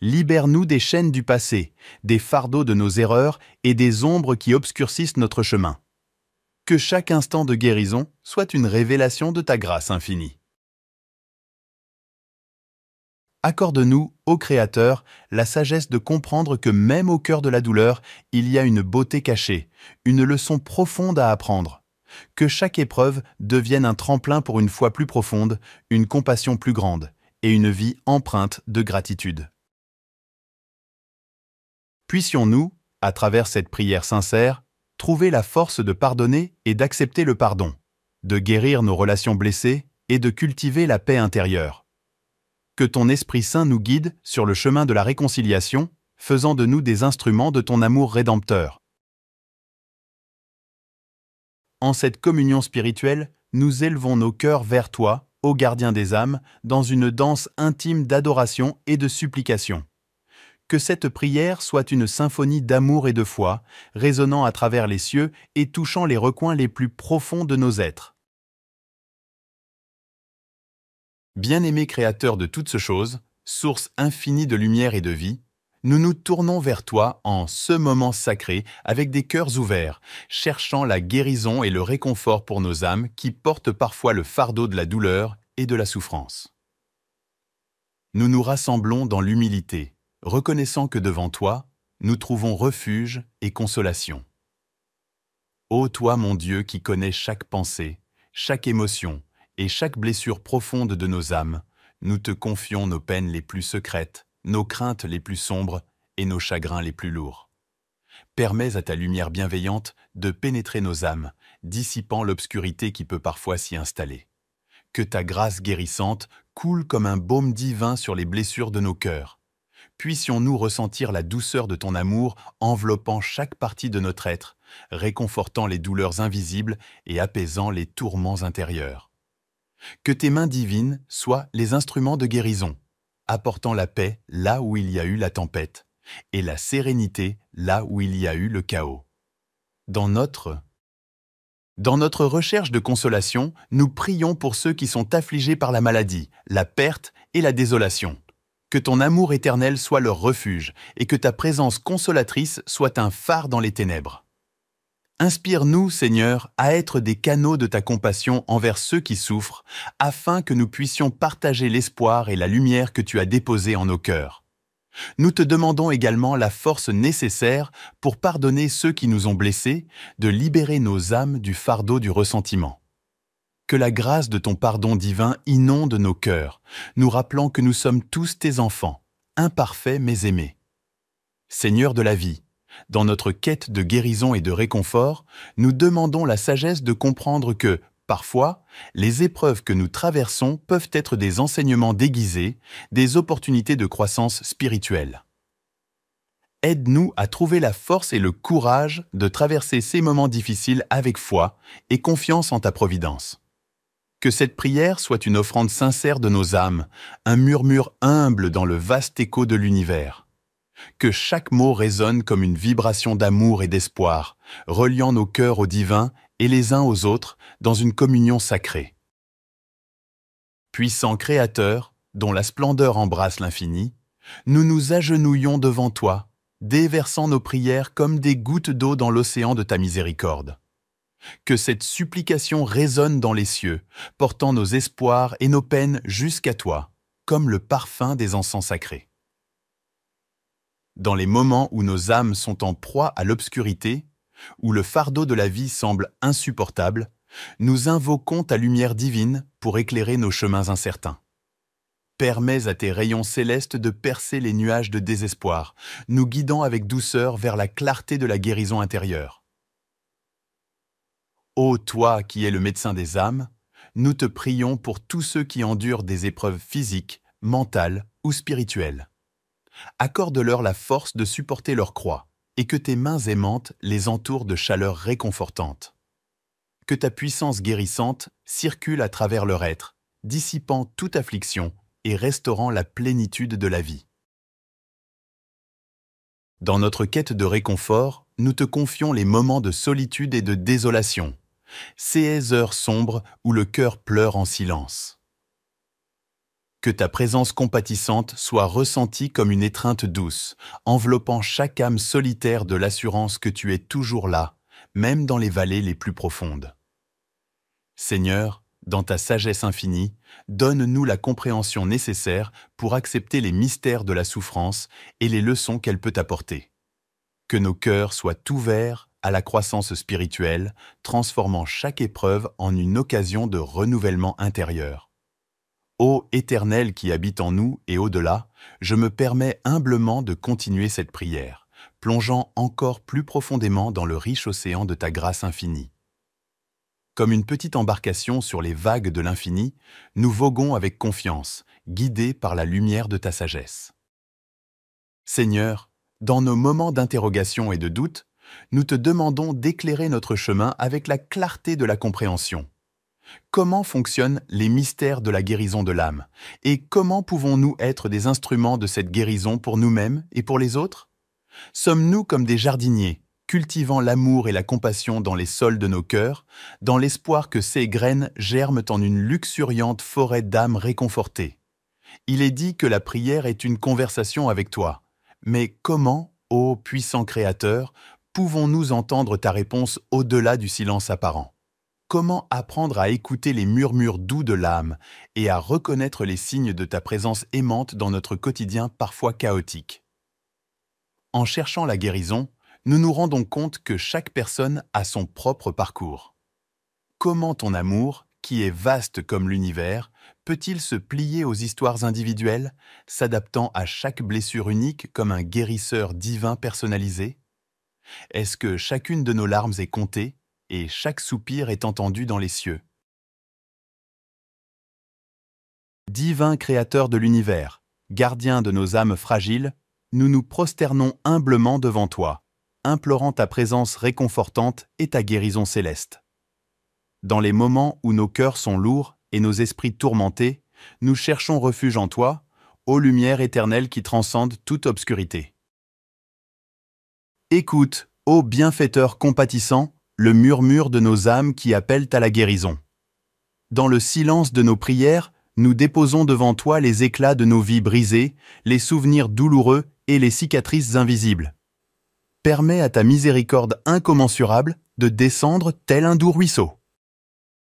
Libère-nous des chaînes du passé, des fardeaux de nos erreurs et des ombres qui obscurcissent notre chemin. Que chaque instant de guérison soit une révélation de ta grâce infinie. Accorde-nous, ô Créateur, la sagesse de comprendre que même au cœur de la douleur, il y a une beauté cachée, une leçon profonde à apprendre. Que chaque épreuve devienne un tremplin pour une foi plus profonde, une compassion plus grande et une vie empreinte de gratitude. Puissions-nous, à travers cette prière sincère, trouver la force de pardonner et d'accepter le pardon, de guérir nos relations blessées et de cultiver la paix intérieure. Que ton Esprit Saint nous guide sur le chemin de la réconciliation, faisant de nous des instruments de ton amour rédempteur. En cette communion spirituelle, nous élevons nos cœurs vers toi, ô gardien des âmes, dans une danse intime d'adoration et de supplication. Que cette prière soit une symphonie d'amour et de foi, résonnant à travers les cieux et touchant les recoins les plus profonds de nos êtres. Bien-aimé Créateur de toutes choses, source infinie de lumière et de vie, nous nous tournons vers toi en ce moment sacré avec des cœurs ouverts, cherchant la guérison et le réconfort pour nos âmes qui portent parfois le fardeau de la douleur et de la souffrance. Nous nous rassemblons dans l'humilité, reconnaissant que devant toi, nous trouvons refuge et consolation. Ô toi mon Dieu qui connais chaque pensée, chaque émotion et chaque blessure profonde de nos âmes, nous te confions nos peines les plus secrètes, nos craintes les plus sombres et nos chagrins les plus lourds. Permets à ta lumière bienveillante de pénétrer nos âmes, dissipant l'obscurité qui peut parfois s'y installer. Que ta grâce guérissante coule comme un baume divin sur les blessures de nos cœurs. Puissions-nous ressentir la douceur de ton amour enveloppant chaque partie de notre être, réconfortant les douleurs invisibles et apaisant les tourments intérieurs. Que tes mains divines soient les instruments de guérison, apportant la paix là où il y a eu la tempête, et la sérénité là où il y a eu le chaos. Dans notre recherche de consolation, nous prions pour ceux qui sont affligés par la maladie, la perte et la désolation. Que ton amour éternel soit leur refuge et que ta présence consolatrice soit un phare dans les ténèbres. Inspire-nous, Seigneur, à être des canaux de ta compassion envers ceux qui souffrent, afin que nous puissions partager l'espoir et la lumière que tu as déposés en nos cœurs. Nous te demandons également la force nécessaire pour pardonner ceux qui nous ont blessés, de libérer nos âmes du fardeau du ressentiment. Que la grâce de ton pardon divin inonde nos cœurs, nous rappelant que nous sommes tous tes enfants, imparfaits mais aimés. Seigneur de la vie, dans notre quête de guérison et de réconfort, nous demandons la sagesse de comprendre que, parfois, les épreuves que nous traversons peuvent être des enseignements déguisés, des opportunités de croissance spirituelle. Aide-nous à trouver la force et le courage de traverser ces moments difficiles avec foi et confiance en ta providence. Que cette prière soit une offrande sincère de nos âmes, un murmure humble dans le vaste écho de l'univers. Que chaque mot résonne comme une vibration d'amour et d'espoir, reliant nos cœurs au divin et les uns aux autres dans une communion sacrée. Puissant Créateur, dont la splendeur embrasse l'infini, nous nous agenouillons devant toi, déversant nos prières comme des gouttes d'eau dans l'océan de ta miséricorde. Que cette supplication résonne dans les cieux, portant nos espoirs et nos peines jusqu'à toi, comme le parfum des encens sacrés. Dans les moments où nos âmes sont en proie à l'obscurité, où le fardeau de la vie semble insupportable, nous invoquons ta lumière divine pour éclairer nos chemins incertains. Permets à tes rayons célestes de percer les nuages de désespoir, nous guidant avec douceur vers la clarté de la guérison intérieure. Ô toi qui es le médecin des âmes, nous te prions pour tous ceux qui endurent des épreuves physiques, mentales ou spirituelles. Accorde-leur la force de supporter leur croix et que tes mains aimantes les entourent de chaleur réconfortante. Que ta puissance guérissante circule à travers leur être, dissipant toute affliction et restaurant la plénitude de la vie. Dans notre quête de réconfort, nous te confions les moments de solitude et de désolation, ces heures sombres où le cœur pleure en silence. Que ta présence compatissante soit ressentie comme une étreinte douce, enveloppant chaque âme solitaire de l'assurance que tu es toujours là, même dans les vallées les plus profondes. Seigneur, dans ta sagesse infinie, donne-nous la compréhension nécessaire pour accepter les mystères de la souffrance et les leçons qu'elle peut apporter. Que nos cœurs soient ouverts à la croissance spirituelle, transformant chaque épreuve en une occasion de renouvellement intérieur. Ô Éternel qui habite en nous et au-delà, je me permets humblement de continuer cette prière, plongeant encore plus profondément dans le riche océan de ta grâce infinie. Comme une petite embarcation sur les vagues de l'infini, nous voguons avec confiance, guidés par la lumière de ta sagesse. Seigneur, dans nos moments d'interrogation et de doute, nous te demandons d'éclairer notre chemin avec la clarté de la compréhension. Comment fonctionnent les mystères de la guérison de l'âme? Et comment pouvons-nous être des instruments de cette guérison pour nous-mêmes et pour les autres? Sommes-nous comme des jardiniers, cultivant l'amour et la compassion dans les sols de nos cœurs, dans l'espoir que ces graines germent en une luxuriante forêt d'âmes réconfortées? Il est dit que la prière est une conversation avec toi. Mais comment, ô puissant Créateur, pouvons-nous entendre ta réponse au-delà du silence apparent? Comment apprendre à écouter les murmures doux de l'âme et à reconnaître les signes de ta présence aimante dans notre quotidien parfois chaotique? En cherchant la guérison, nous nous rendons compte que chaque personne a son propre parcours. Comment ton amour, qui est vaste comme l'univers, peut-il se plier aux histoires individuelles, s'adaptant à chaque blessure unique comme un guérisseur divin personnalisé? Est-ce que chacune de nos larmes est comptée et chaque soupir est entendu dans les cieux? Divin Créateur de l'univers, gardien de nos âmes fragiles, nous nous prosternons humblement devant toi, implorant ta présence réconfortante et ta guérison céleste. Dans les moments où nos cœurs sont lourds et nos esprits tourmentés, nous cherchons refuge en toi, ô lumière éternelle qui transcende toute obscurité. Écoute, ô bienfaiteur compatissant, le murmure de nos âmes qui appellent à la guérison. Dans le silence de nos prières, nous déposons devant toi les éclats de nos vies brisées, les souvenirs douloureux et les cicatrices invisibles. Permets à ta miséricorde incommensurable de descendre tel un doux ruisseau.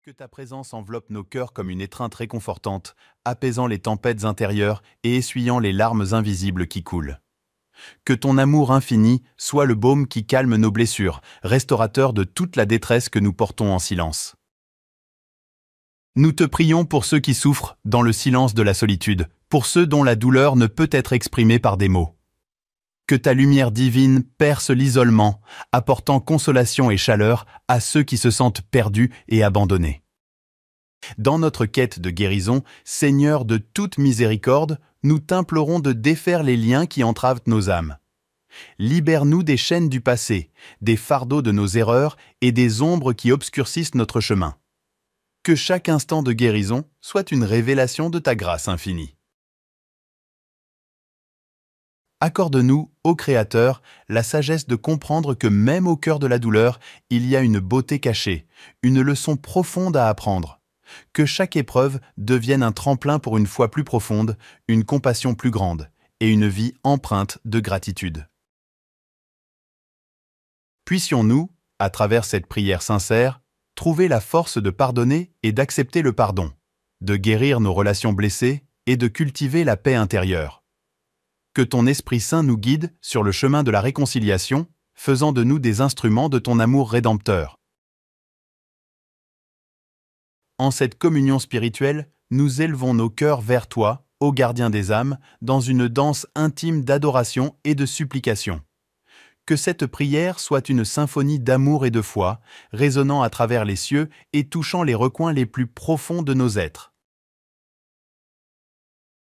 Que ta présence enveloppe nos cœurs comme une étreinte réconfortante, apaisant les tempêtes intérieures et essuyant les larmes invisibles qui coulent. Que ton amour infini soit le baume qui calme nos blessures, restaurateur de toute la détresse que nous portons en silence. Nous te prions pour ceux qui souffrent dans le silence de la solitude, pour ceux dont la douleur ne peut être exprimée par des mots. Que ta lumière divine perce l'isolement, apportant consolation et chaleur à ceux qui se sentent perdus et abandonnés. Dans notre quête de guérison, Seigneur de toute miséricorde, nous t'implorons de défaire les liens qui entravent nos âmes. Libère-nous des chaînes du passé, des fardeaux de nos erreurs et des ombres qui obscurcissent notre chemin. Que chaque instant de guérison soit une révélation de ta grâce infinie. Accorde-nous, ô Créateur, la sagesse de comprendre que même au cœur de la douleur, il y a une beauté cachée, une leçon profonde à apprendre. Que chaque épreuve devienne un tremplin pour une foi plus profonde, une compassion plus grande et une vie empreinte de gratitude. Puissions-nous, à travers cette prière sincère, trouver la force de pardonner et d'accepter le pardon, de guérir nos relations blessées et de cultiver la paix intérieure. Que ton Esprit Saint nous guide sur le chemin de la réconciliation, faisant de nous des instruments de ton amour rédempteur. En cette communion spirituelle, nous élevons nos cœurs vers toi, ô gardien des âmes, dans une danse intime d'adoration et de supplication. Que cette prière soit une symphonie d'amour et de foi, résonnant à travers les cieux et touchant les recoins les plus profonds de nos êtres.